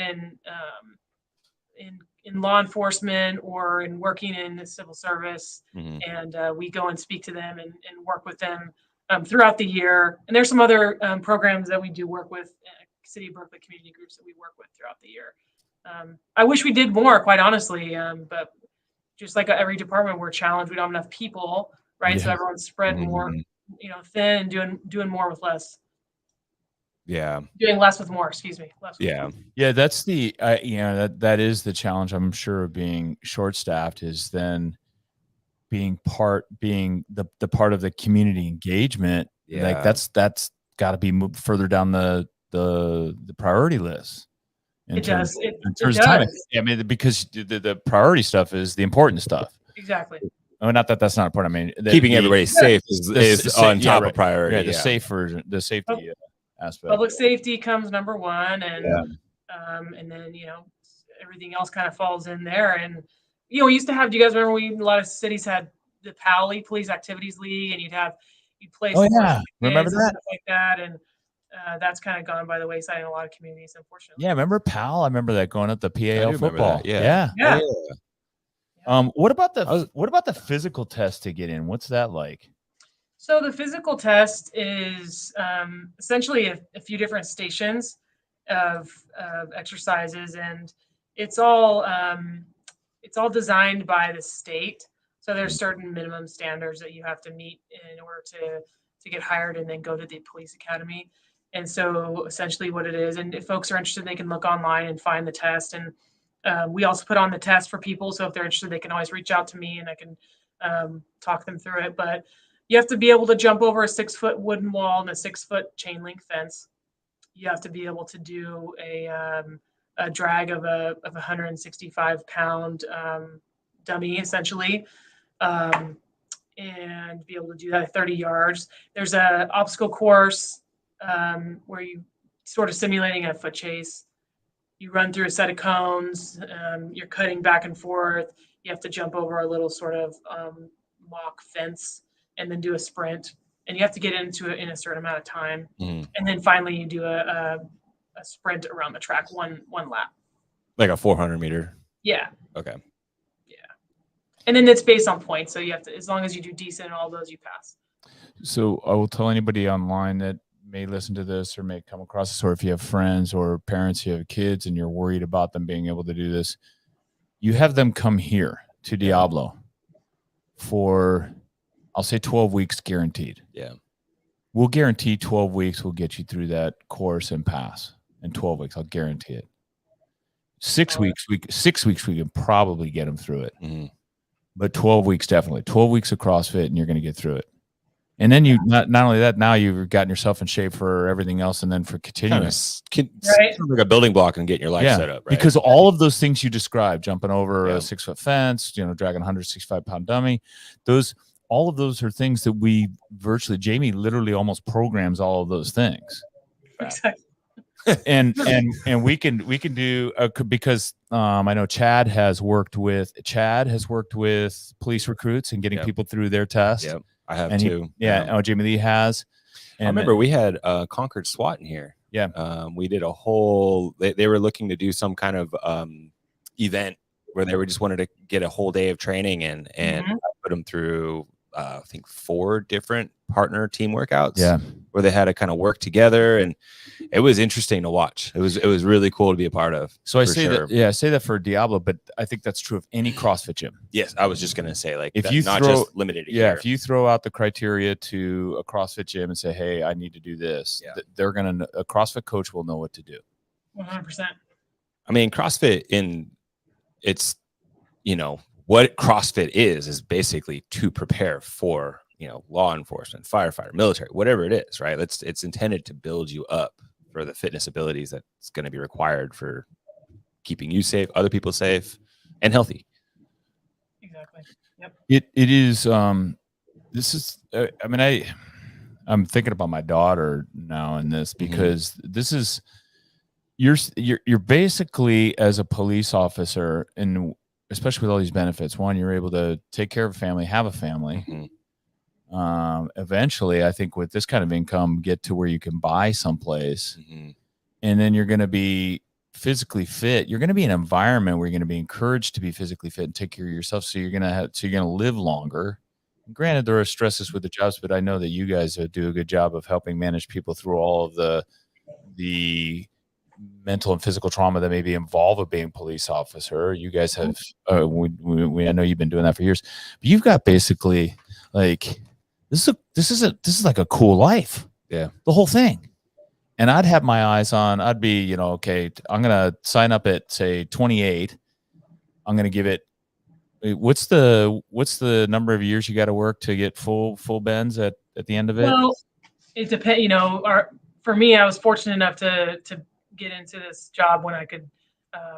in law enforcement or in working in the civil service. Mm-hmm. And we go and speak to them and work with them throughout the year. And there's some other programs that we do work with, City of Berkeley community groups that we work with throughout the year. I wish we did more, quite honestly, but just like every department, we're challenged. We don't have enough people, right? Yeah. So everyone's spread more, thin and doing more with less. Yeah. Doing less with more, excuse me. Yeah. That's the, that is the challenge, I'm sure, of being short-staffed, is then being the part of the community engagement. Yeah. Like that's got to be moved further down the priority list. It does. Time. I mean, because the priority stuff is the important stuff. Exactly. Oh, not that that's not important. I mean, keeping everybody safe is on top of priority. Yeah, the safe version, the safety aspect. Public safety comes number one, and then everything else kind of falls in there. And we used to have. Do you guys remember a lot of cities had the PALI, Police Activities League, and you'd play. Oh yeah, remember that? Stuff like that, and that's kind of gone by the wayside in a lot of communities, unfortunately. Yeah, remember PAL? I remember that going up the PAL football. Yeah. What about the physical test to get in? What's that like? So the physical test is essentially a few different stations of exercises, and it's all designed by the state. So there's certain minimum standards that you have to meet in order to get hired and then go to the police academy. And so essentially what it is, and if folks are interested, they can look online and find the test. And we also put on the test for people. So if they're interested, they can always reach out to me and I can talk them through it. But you have to be able to jump over a 6-foot wooden wall and a 6-foot chain link fence. You have to be able to do a drag of a 165-pound dummy, essentially, and be able to do that at 30 yards. There's an obstacle course where you sort of simulating a foot chase. You run through a set of cones. You're cutting back and forth. You have to jump over a little sort of mock fence and then do a sprint. And you have to get into it in a certain amount of time. Mm. And then finally you do a sprint around the track, one lap. Like a 400 meter? Yeah. Okay. Yeah. And then it's based on points. So you have to, as long as you do decent in all those, you pass. So I will tell anybody online that may listen to this or may come across this, or if you have friends or parents who have kids and you're worried about them being able to do this, you have them come here to Diablo for, I'll say 12 weeks guaranteed. Yeah. We'll guarantee 12 weeks will get you through that course and pass. In 12 weeks, I'll guarantee it. 6 weeks, we can probably get them through it. Mm-hmm. But 12 weeks, definitely. 12 weeks of CrossFit and you're going to get through it. And then you not only that, now you've gotten yourself in shape for everything else, and then for continuing, right? Like a building block and getting your life set up, right? Because all of those things you described, jumping over a 6-foot fence, dragging a 165-pound dummy, all of those are things that we virtually, Jamie literally almost programs all of those things. Exactly. and we can do because I know Chad has worked with police recruits and getting people through their test. Yep, I have too. Jamie Lee has. And I remember we had Concord SWAT in here. Yeah, we did a whole. They were looking to do some kind of event where they were just wanted to get a whole day of training and I put them through I think 4 different partner team workouts. Yeah, where they had to kind of work together, and it was interesting to watch. It was really cool to be a part of. So I say I say that for Diablo, but I think that's true of any CrossFit gym. Yes, I was just gonna say, like, if you not just limited to here. If you throw out the criteria to a CrossFit gym and say, hey, I need to do this, they're gonna a CrossFit coach will know what to do. 100%. I mean, CrossFit it's what CrossFit is basically to prepare for law enforcement, firefighter, military, whatever it is, right? It's intended to build you up for the fitness abilities that's going to be required for keeping you safe, other people safe, and healthy. Exactly. Yep. It is. This is. I mean, I'm thinking about my daughter now in this because this is. You're basically, as a police officer, and especially with all these benefits, one, you're able to take care of a family, have a family. Eventually, I think with this kind of income, get to where you can buy someplace, and then you're going to be physically fit. You're going to be in an environment where you're going to be encouraged to be physically fit and take care of yourself. So you're going to live longer. Granted, there are stresses with the jobs, but I know that you guys do a good job of helping manage people through all of the mental and physical trauma that maybe involve a being police officer. You guys have, I know you've been doing that for years, but you've got basically like, this is like a cool life. Yeah. The whole thing. And I'd have my eyes on, I'd be, okay, I'm going to sign up at say 28. I'm going to give it, what's the number of years you got to work to get full bends at the end of it? Well, it depends, for me, I was fortunate enough to get into this job when I could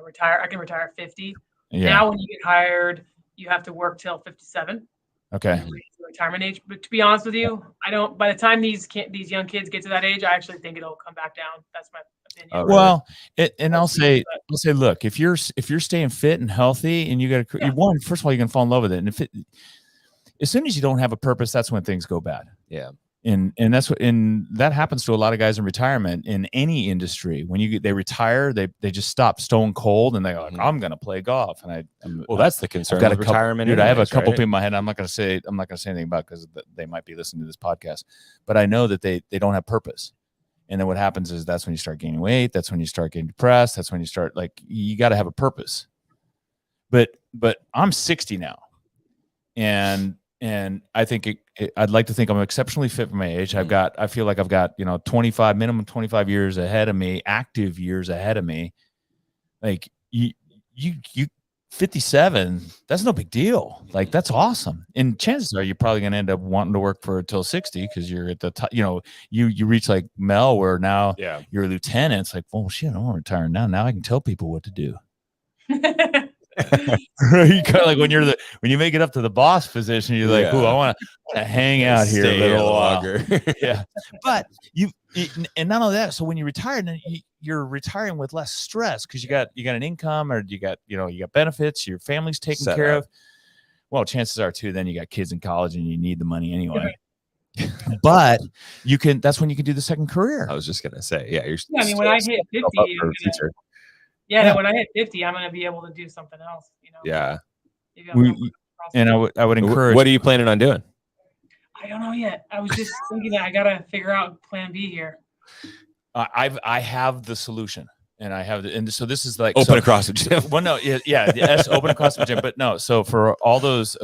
retire. I can retire at 50. Yeah. Now, when you get hired, you have to work till 57. Okay. Retirement age. But to be honest with you, by the time these young kids get to that age, I actually think it'll come back down. That's my opinion. Oh, really? Well, I'll say, look, if you're staying fit and healthy, and you got to first of all, you're gonna fall in love with it, and as soon as you don't have a purpose, that's when things go bad. Yeah. And that happens to a lot of guys in retirement in any industry. When they retire, they just stop stone cold, and they go, like, I'm going to play golf. And that's the concern. I've got with retirement. Dude, I have a couple people in my head. I'm not going to say anything about, because they might be listening to this podcast. But I know that they don't have purpose. And then what happens is that's when you start gaining weight. That's when you start getting depressed. That's when you start, like, you got to have a purpose. But I'm 60 now, and I think I'd like to think I'm exceptionally fit for my age. I feel like I've got, minimum 25 years ahead of me, active years ahead of me. Like you 57, that's no big deal. Like, that's awesome. And chances are you're probably going to end up wanting to work for till 60, because you're at the top, you reach like Mel, where now you're a lieutenant. It's like, well, shit, I want to retire now. Now I can tell people what to do. You kind of like when you make it up to the boss position, you're like, "Ooh, I want to hang out here a little longer." Yeah, but and not only that. So when you retire, then you're retiring with less stress, because you got an income, or you got benefits, your family's taken care of. Well, chances are too, then you got kids in college, and you need the money anyway. But that's when you can do the second career. I was just gonna say, I mean, when I hit 50, when I hit 50, I'm going to be able to do something else. Yeah. And I would encourage. What are you planning on doing? I don't know yet. I was just thinking that I got to figure out plan B here. I have the solution, and so this is like open a CrossFit gym. Well, no, yes, open a CrossFit gym, but no. So for all those,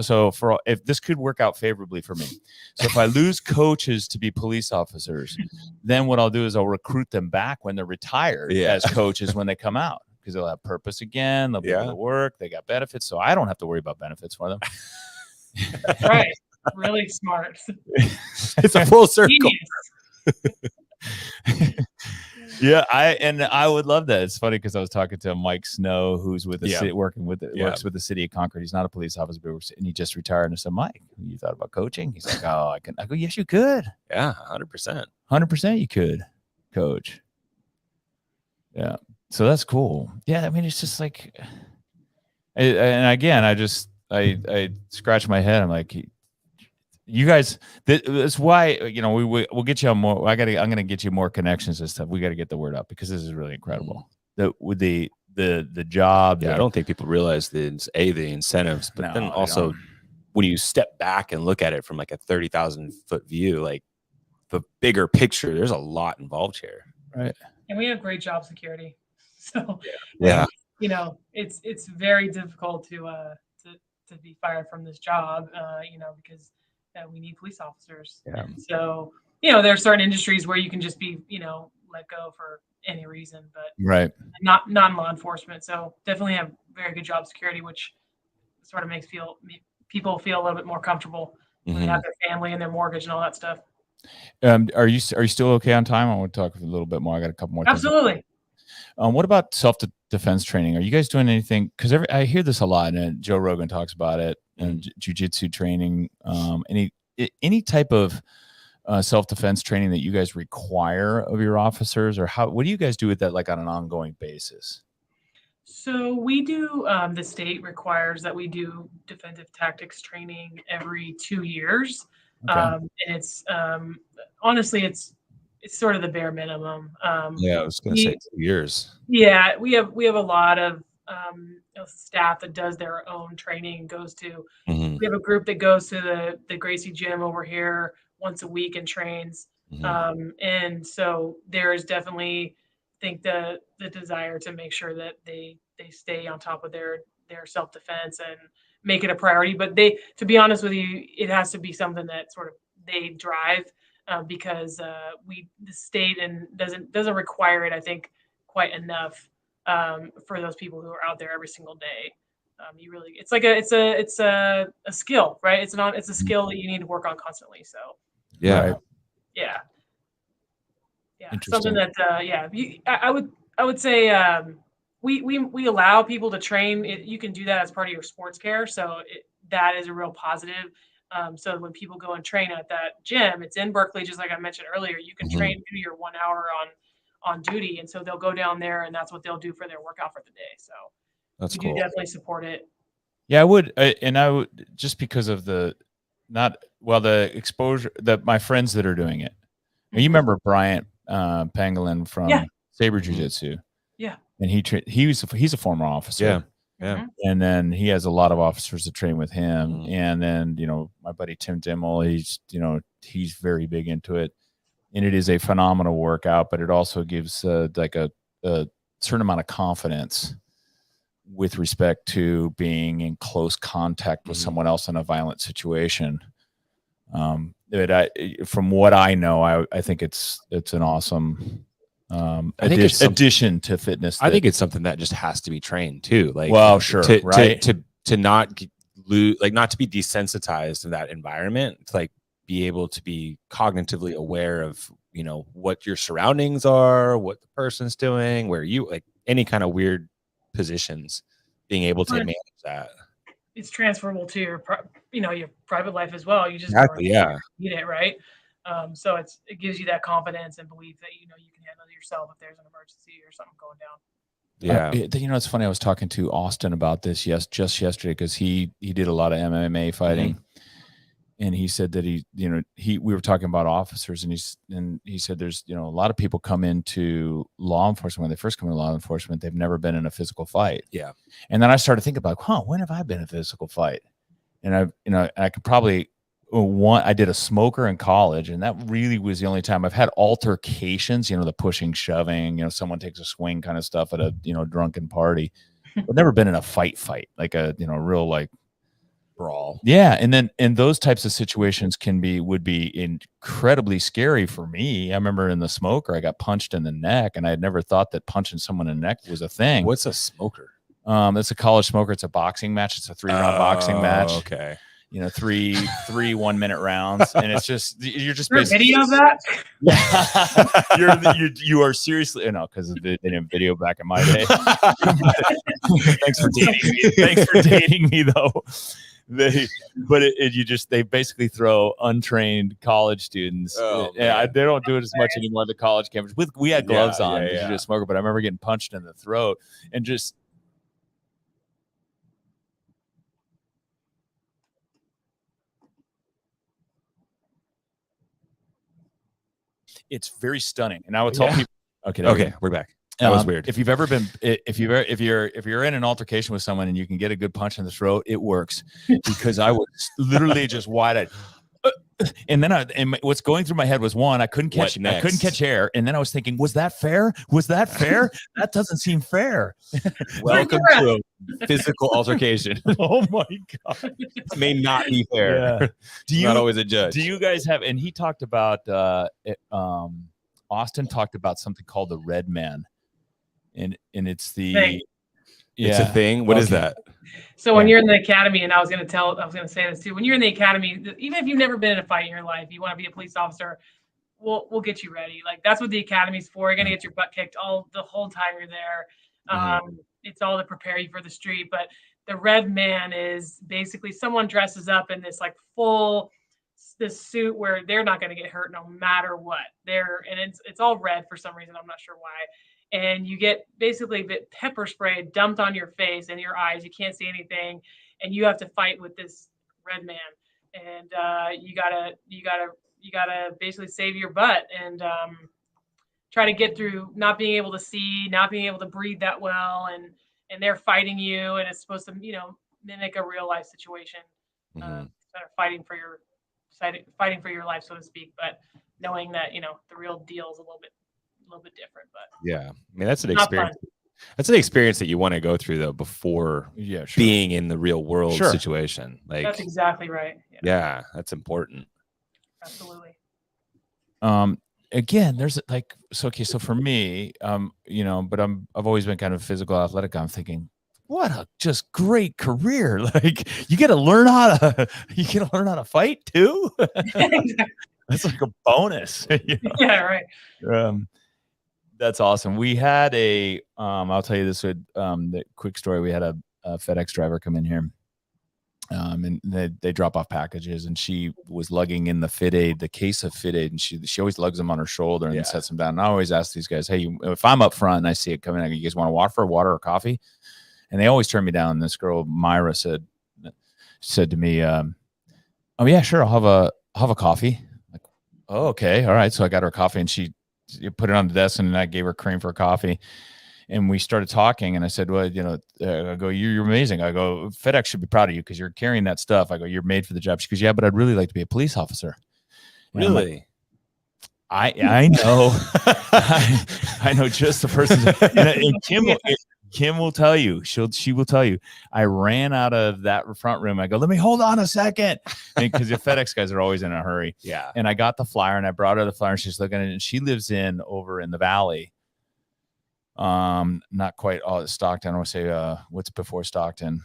if this could work out favorably for me, so if I lose coaches to be police officers, then what I'll do is I'll recruit them back when they're retired as coaches when they come out, because they'll have purpose again. They'll be able to work. They got benefits, so I don't have to worry about benefits for them. Right. Really smart. It's a full circle. Yeah, I would love that. It's funny because I was talking to Mike Snow, who's with the city, working with works with the city of Concord. He's not a police officer, and he just retired. And I said, Mike, you thought about coaching? He's like, oh, I can. I go, yes, you could. Yeah, 100%. 100%, you could coach. Yeah, so that's cool. Yeah, I mean, it's just like, and again, I scratch my head. I'm like, you guys, that's why, you know, we'll get you on more. I'm gonna get you more connections and stuff. We got to get the word out because this is really incredible. With the job. Yeah, I don't think people realize the incentives, but then also when you step back and look at it from like a 30,000 foot view, like the bigger picture, there's a lot involved here. Right. And we have great job security. So yeah, you know, it's very difficult to be fired from this job, you know, because we need police officers. Yeah. And so, you know, there are certain industries where you can just be, you know, let go for any reason, but right. not law enforcement. So definitely have very good job security, which sort of makes people feel a little bit more comfortable when they have their family and their mortgage and all that stuff. Are you still okay on time? I want to talk a little bit more. I got a couple more. Absolutely. What about self-defense training? Are you guys doing anything? Because I hear this a lot, and Joe Rogan talks about it, and jiu-jitsu training. Any type of self-defense training that you guys require of your officers, or what do you guys do with that, like on an ongoing basis? So we do. The state requires that we do defensive tactics training every 2 years, Okay. and it's honestly it's sort of the bare minimum. yeah, I was going to say 2 years. Yeah, we have a lot of staff that does their own training, goes to. We have a group that goes to the Gracie gym over here once a week and trains. And so there's definitely, I think, the desire to make sure that they stay on top of their self-defense and make it a priority. But to be honest with you, it has to be something that sort of they drive. Because the state and doesn't require it, I think, quite enough for those people who are out there every single day. You really, it's a skill, right? It's a skill that you need to work on constantly. So yeah, yeah, something that I would say we allow people to train. You can do that as part of your sports care, so that is a real positive. So when people go and train at that gym, it's in Berkeley, just like I mentioned earlier, you can train, do your 1 hour on duty. And so they'll go down there and that's what they'll do for their workout for the day. So that's we cool. do definitely support it. Yeah, I would. I would, just because of the exposure that my friends that are doing it. You remember Bryant Pangolin from Saber Jiu-Jitsu? Yeah. And he's a former officer. Yeah. Yeah. And then he has a lot of officers that train with him. And then, you know, my buddy Tim Dimmel, he's very big into it. And it is a phenomenal workout, but it also gives like a certain amount of confidence with respect to being in close contact with someone else in a violent situation. From what I know, I think it's an awesome addition to fitness. I think it's something that just has to be trained too. Like, well, sure, right? To not lose, like, not to be desensitized to that environment. To like be able to be cognitively aware of, you know, what your surroundings are, what the person's doing, where you, like, any kind of weird positions, being able to manage that. It's transferable to your private life as well. You just need it, right? So it gives you that confidence and belief that, you know, you can handle yourself if there's an emergency or something going down. Yeah. You know, it's funny. I was talking to Austin about this just yesterday because he did a lot of MMA fighting. And he said that we were talking about officers, and he said there's, you know, a lot of people come into law enforcement. When they first come into law enforcement, they've never been in a physical fight. Yeah. And then I started thinking about, when have I been in a physical fight? And I could probably, I did a smoker in college, and that really was the only time I've had altercations, you know, the pushing, shoving, you know, someone takes a swing kind of stuff at a, you know, drunken party. I've never been in a fight, like a, you know, real, like, brawl. Yeah. And those types of situations would be incredibly scary for me. I remember in the smoker, I got punched in the neck, and I had never thought that punching someone in the neck was a thing. What's a smoker? It's a college smoker. It's a boxing match. It's a 3-round boxing match. Okay. three 1-minute rounds, and it's just you're just Is there a video of that? you are seriously because they didn't have video back in my day. Thanks for dating me. Thanks for dating me though. They basically throw untrained college students. They don't do it as much anymore at the college campus. We had gloves on because you're a smoker, but I remember getting punched in the throat and just. It's very stunning, and I would tell people. Okay, we're back. That was weird. If you're in an altercation with someone and you can get a good punch in the throat, it works because I was literally just wide-eyed. And then what's going through my head was I couldn't catch air, and then I was thinking, was that fair? That doesn't seem fair. Welcome to a physical altercation. Oh my god, it may not be fair. Yeah. Not always a judge. Do you guys have? And he talked about Austin talked about something called the Red Man, and it's the it's a thing. What is that? So when you're in the academy, and I was going to say this too. When you're in the academy, even if you've never been in a fight in your life, you want to be a police officer, we'll get you ready. Like that's what the academy's for. You're going to get your butt kicked the whole time you're there. It's all to prepare you for the street. But the Red Man is basically someone dresses up in this like this suit where they're not going to get hurt no matter what. It's all red for some reason. I'm not sure why. And you get basically pepper spray dumped on your face and your eyes. You can't see anything, and you have to fight with this Red Man. And you gotta basically save your butt and try to get through not being able to see, not being able to breathe that well, and they're fighting you, and it's supposed to mimic a real life situation, fighting for your life, so to speak. But knowing that the real deal is a little bit different. But yeah, I mean that's an experience. That's an experience that you want to go through though before being in the real world situation. Like that's exactly right. Yeah, that's important. Absolutely. Again, there's so for me, but I've always been kind of physical athletic. I'm thinking, what a just great career. Like you get to learn how to fight too. That's like a bonus. Yeah, right. That's awesome. We had I'll tell you this the quick story. We had a FedEx driver come in here, and they drop off packages, and she was lugging in the case of Fit Aid, and she always lugs them on her shoulder and sets them down. And I always ask these guys, hey, if I'm up front and I see it coming, you guys want to water or coffee? And they always turn me down. And this girl Myra said to me, oh yeah, sure, I'll have a coffee. Like, oh, okay, all right. So I got her a coffee, and she put it on the desk, and I gave her cream for coffee, and we started talking. And I said, well, I go, you're amazing. I go, FedEx should be proud of you because you're carrying that stuff. I go, you're made for the job. She goes, yeah, but I'd really like to be a police officer. And really? I know. I know just the person. And Kim will tell you. She will tell you. I ran out of that front room. I go, let me hold on a second, because the FedEx guys are always in a hurry. Yeah. And I got the flyer, and I brought her the flyer, and she's looking at it. And she lives over in the valley. Not quite all Stockton. I want to say what's before Stockton.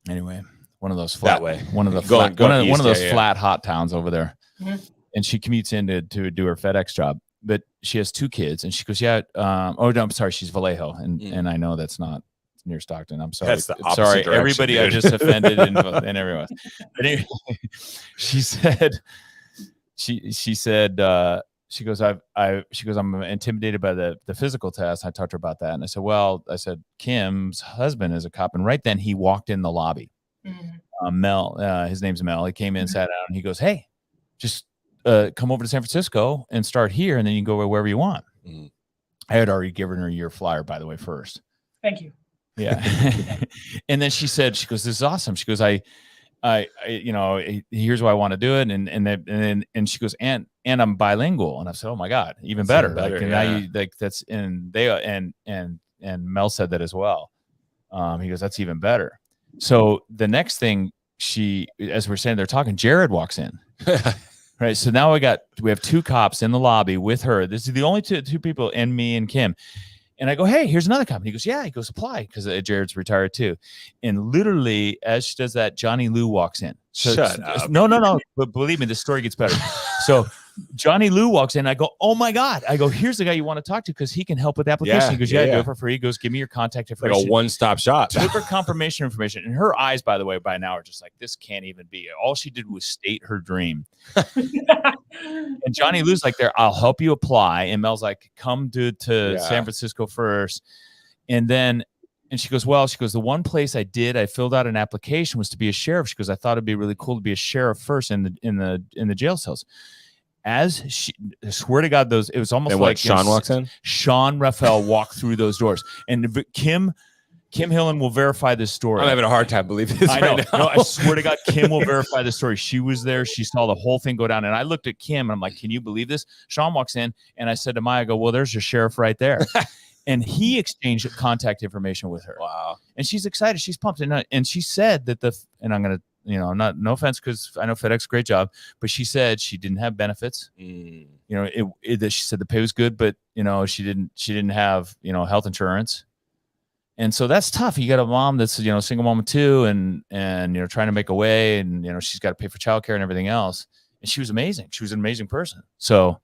Anyway, one of those flat one of the flat hot towns over there. Mm-hmm. And she commutes in to do her FedEx job. But she has 2 kids, and she goes, yeah. Oh no, I'm sorry. She's Vallejo, and I know that's not near Stockton. I'm sorry. That's the opposite sorry, direction, everybody. Dude. I just offended and everyone. But anyway, she said, she goes, I'm intimidated by the physical test. I talked to her about that, and I said, well, Kim's husband is a cop, and right then he walked in the lobby. Mm-hmm. Mel, his name's Mel. He came in, sat down, and he goes, hey, just come over to San Francisco and start here, and then you can go wherever you want. Mm-hmm. I had already given her your flyer, by the way, first. Thank you. Yeah. And then she goes, this is awesome. She goes, here's why I want to do it. And she goes, and I'm bilingual. And I said, oh my God, even better. And Mel said that as well. He goes, that's even better. So the next thing as we're saying, they're talking, Jared walks in. Right. So now we have 2 cops in the lobby with her. This is the only two people, and me and Kim. And I go, hey, here's another company. He goes, yeah. He goes, apply, because Jared's retired too. And literally, as she does that, Johnny Lou walks in. So Shut up. No. But believe me, the story gets better. So Johnny Lou walks in. I go, oh my God. I go, here's the guy you want to talk to because he can help with the application. Yeah, he goes, yeah, do it for free. He goes, give me your contact Like information. a one-stop shop. Took her confirmation information. And her eyes, by the way, by now are just like, this can't even be. All she did was state her dream. And Johnny Lou's like, there, I'll help you apply. And Mel's like, come to San Francisco first. And she goes, well, the one place I filled out an application was to be a sheriff. She goes, I thought it'd be really cool to be a sheriff first in the jail cells. As she, I swear to God, it was almost like Sean walks in. Sean Raphael walked through those doors, and Kim Hillen will verify this story. I'm having a hard time believing this right now. No, I swear to God, Kim will verify the story. She was there. She saw the whole thing go down. And I looked at Kim and I'm like, can you believe this? Sean walks in and I said to Maya, I go, well, there's your sheriff right there. And he exchanged contact information with her. Wow. And she's excited. She's pumped. And she said that and I'm going to, no offense, because I know FedEx, great job, but she said she didn't have benefits. She said the pay was good, but she didn't have, health insurance. And so that's tough. You got a mom that's, single mom of two and trying to make a way, and, she's got to pay for childcare and everything else. And she was amazing. She was an amazing person. So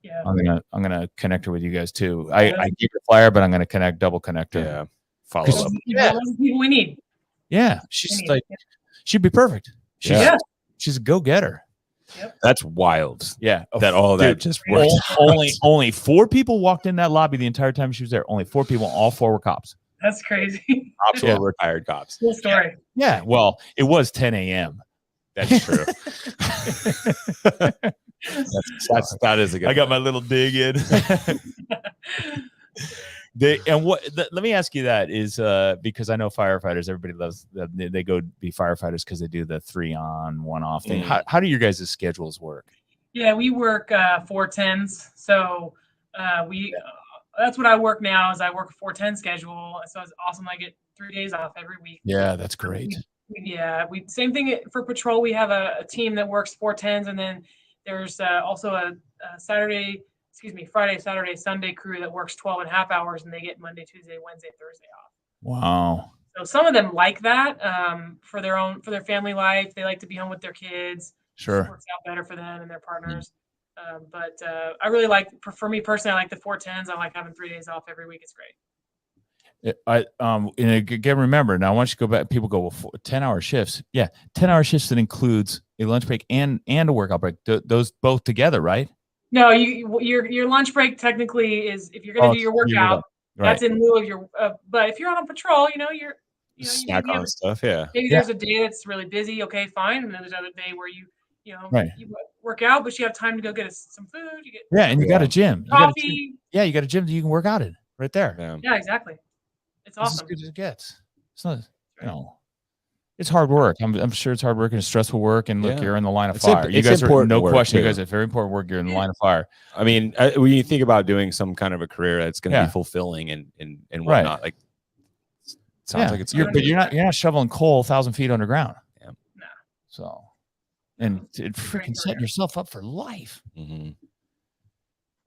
yeah, I'm going to connect her with you guys too. I gave her a flyer, but I'm going to double connect her. Yeah. Follow up. Yeah. People we need. Yeah. She'd be perfect. She's a go-getter. Yep. That's wild. Yeah. That all that just worked. Only 4 people walked in that lobby the entire time she was there. Only 4 people. All 4 were cops. That's crazy. Cops were retired cops. Cool story. Yeah. Well, it was 10 a.m. That's true. that is a good. I got my little dig in. Let me ask you that is because I know firefighters, everybody loves they go be firefighters because they do the 3 on 1 off thing. How do your guys' schedules work? Yeah, we work 4-10s. So that's what I work now is I work a 4-10 schedule. So it's awesome. I get 3 days off every week. Yeah, that's great. We same thing for patrol. We have a team that works 4-10s, and then there's also a Friday, Saturday, Sunday crew that works 12.5 hours, and they get Monday, Tuesday, Wednesday, Thursday off. Wow. So some of them like that for their family life. They like to be home with their kids. Sure. It works out better for them and their partners. But I really for me personally, I like the 4-10s. I like having 3 days off every week. It's great. And again, remember now, once you go back, people go, well, 10-hour shifts. Yeah. 10-hour shifts that includes a lunch break and a workout break. Those both together, right? No, your lunch break technically is if you're going to do your workout, that's in lieu of your. But if you're on a patrol, you're snack on stuff. Yeah. Maybe there's a day that's really busy. Okay, fine. And then there's another day where you work out, but you have time to go get some food. And you got a gym. Coffee. You got a gym that you can work out in right there. Yeah, exactly. It's awesome. It's as good as it gets. It's not, it's hard work. I'm sure it's hard work and it's stressful work. And look, you're in the line of fire. You guys are no question. You guys are very important work. You're in the line of fire. I mean, when you think about doing some kind of a career that's going to be fulfilling and whatnot, like sounds like it's. But you're not shoveling coal 1,000 feet underground. Yeah. No. So, and it freaking setting yourself up for life. Mm-hmm.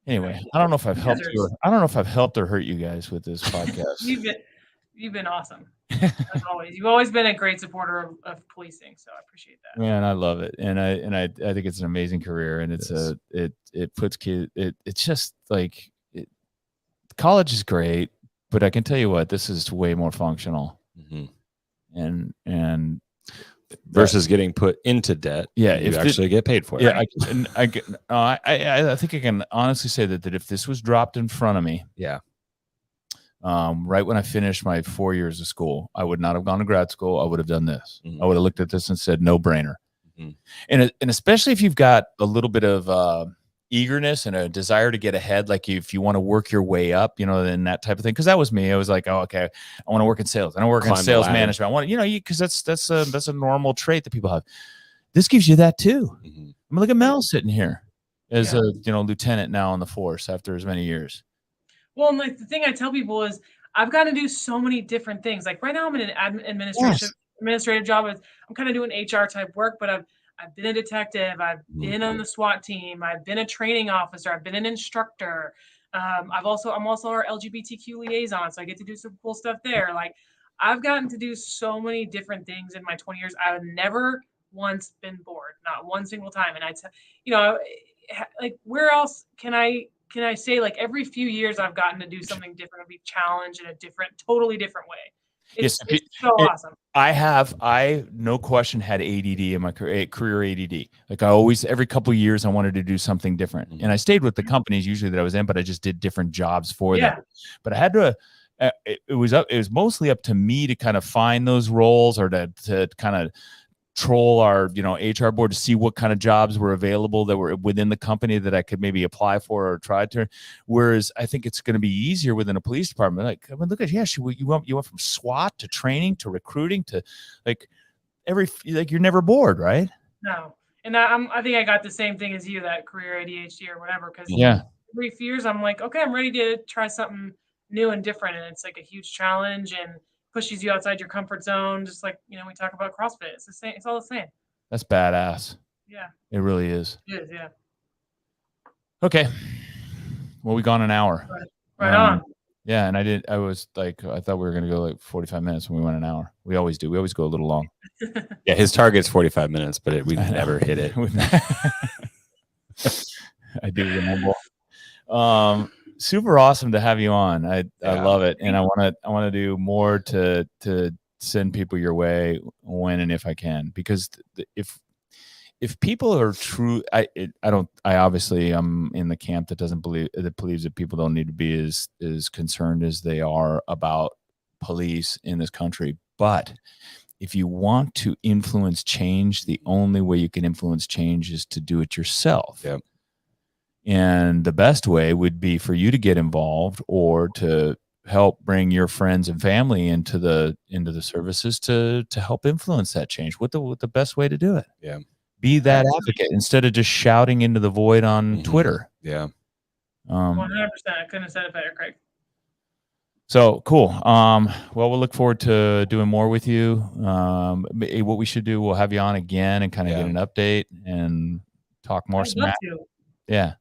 Anyway, I don't know if I've helped you. I don't know if I've helped or hurt you guys with this podcast. You've been awesome. As always. You've always been a great supporter of policing, so I appreciate that. Man, I love it. And I think it's an amazing career, and it puts kids it's just like college is great, but I can tell you what, this is way more functional. Mm-hmm. And versus getting put into debt. Yeah, you actually get paid for it. Yeah, I think I can honestly say that if this was dropped in front of me, right when I finished my 4 years of school, I would not have gone to grad school. I would have done this. Mm-hmm. I would have looked at this and said, no brainer. Mm-hmm. And especially if you've got a little bit of eagerness and a desire to get ahead, like if you want to work your way up, and that type of thing. Because that was me. I was like, oh, okay, I want to work in sales. I want to work in sales management. I want, because that's a normal trait that people have. This gives you that too. Mm-hmm. I mean, look at Mel sitting here as a lieutenant now in the force after as many years. Well, and the thing I tell people is I've got to do so many different things. Like right now I'm in an administrative job. I'm kind of doing HR type work, but I've been a detective. I've been on the SWAT team. I've been a training officer. I've been an instructor. I'm also our LGBTQ liaison, so I get to do some cool stuff there. Like, I've gotten to do so many different things in my 20 years. I've never once been bored, not one single time. And you know, like, where else can I say, like, every few years I've gotten to do something different, be challenged in a totally different way. It's so awesome. I no question had ADD in my career ADD. Like, I always, every couple of years I wanted to do something different. And I stayed with the companies usually that I was in, but I just did different jobs for them. But I had to, it was mostly up to me to kind of find those roles, or to kind of troll our, you know, HR board to see what kind of jobs were available that were within the company that I could maybe apply for or try to. Whereas I think it's going to be easier within a police department. Like, I mean, look at, you went from SWAT to training to recruiting to, like, you're never bored, right? No. And I think I got the same thing as you, that career ADHD or whatever. Cause every few years I'm like, okay, I'm ready to try something new and different. And it's like a huge challenge and pushes you outside your comfort zone. Just like, you know, we talk about CrossFit. It's the same. It's all the same. That's badass. Yeah. It really is. It is, yeah. Okay. Well, we gone an hour. Right on. Yeah, and I was like, I thought we were gonna go like 45 minutes, and we went an hour. We always do. We always go a little long. Yeah, his target's 45 minutes, but we've never hit it. I do remember. Super awesome to have you on. I love it, and I want to do more to send people your way when and if I can, because if people are true, I obviously I'm in the camp that believes that people don't need to be as concerned as they are about police in this country. But if you want to influence change, the only way you can influence change is to do it yourself. Yep. And the best way would be for you to get involved, or to help bring your friends and family into the services to help influence that change. What the best way to do it? Yeah. Be that advocate instead of just shouting into the void on Twitter. Yeah. 100%. I couldn't have said it better, Craig. So cool. Well, we'll look forward to doing more with you. What we should do, we'll have you on again and kind of get an update and talk more smack. Yeah.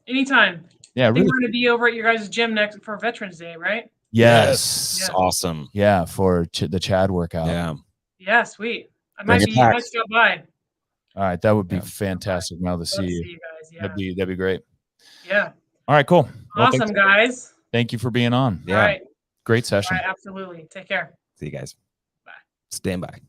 Anytime. Yeah. I think we're going to be over at your guys' gym next for Veterans Day, right? Yes. Yeah. Awesome. Yeah. For the Chad workout. Yeah. Yeah. Sweet. I might stop by. All right. That would be fantastic, Mel, to see you. Guys. Yeah. That'd be great. Yeah. All right. Cool. Awesome, guys. Thank you for being on. Yeah. All right. Great session. All right. Absolutely. Take care. See you guys. Bye. Stand by.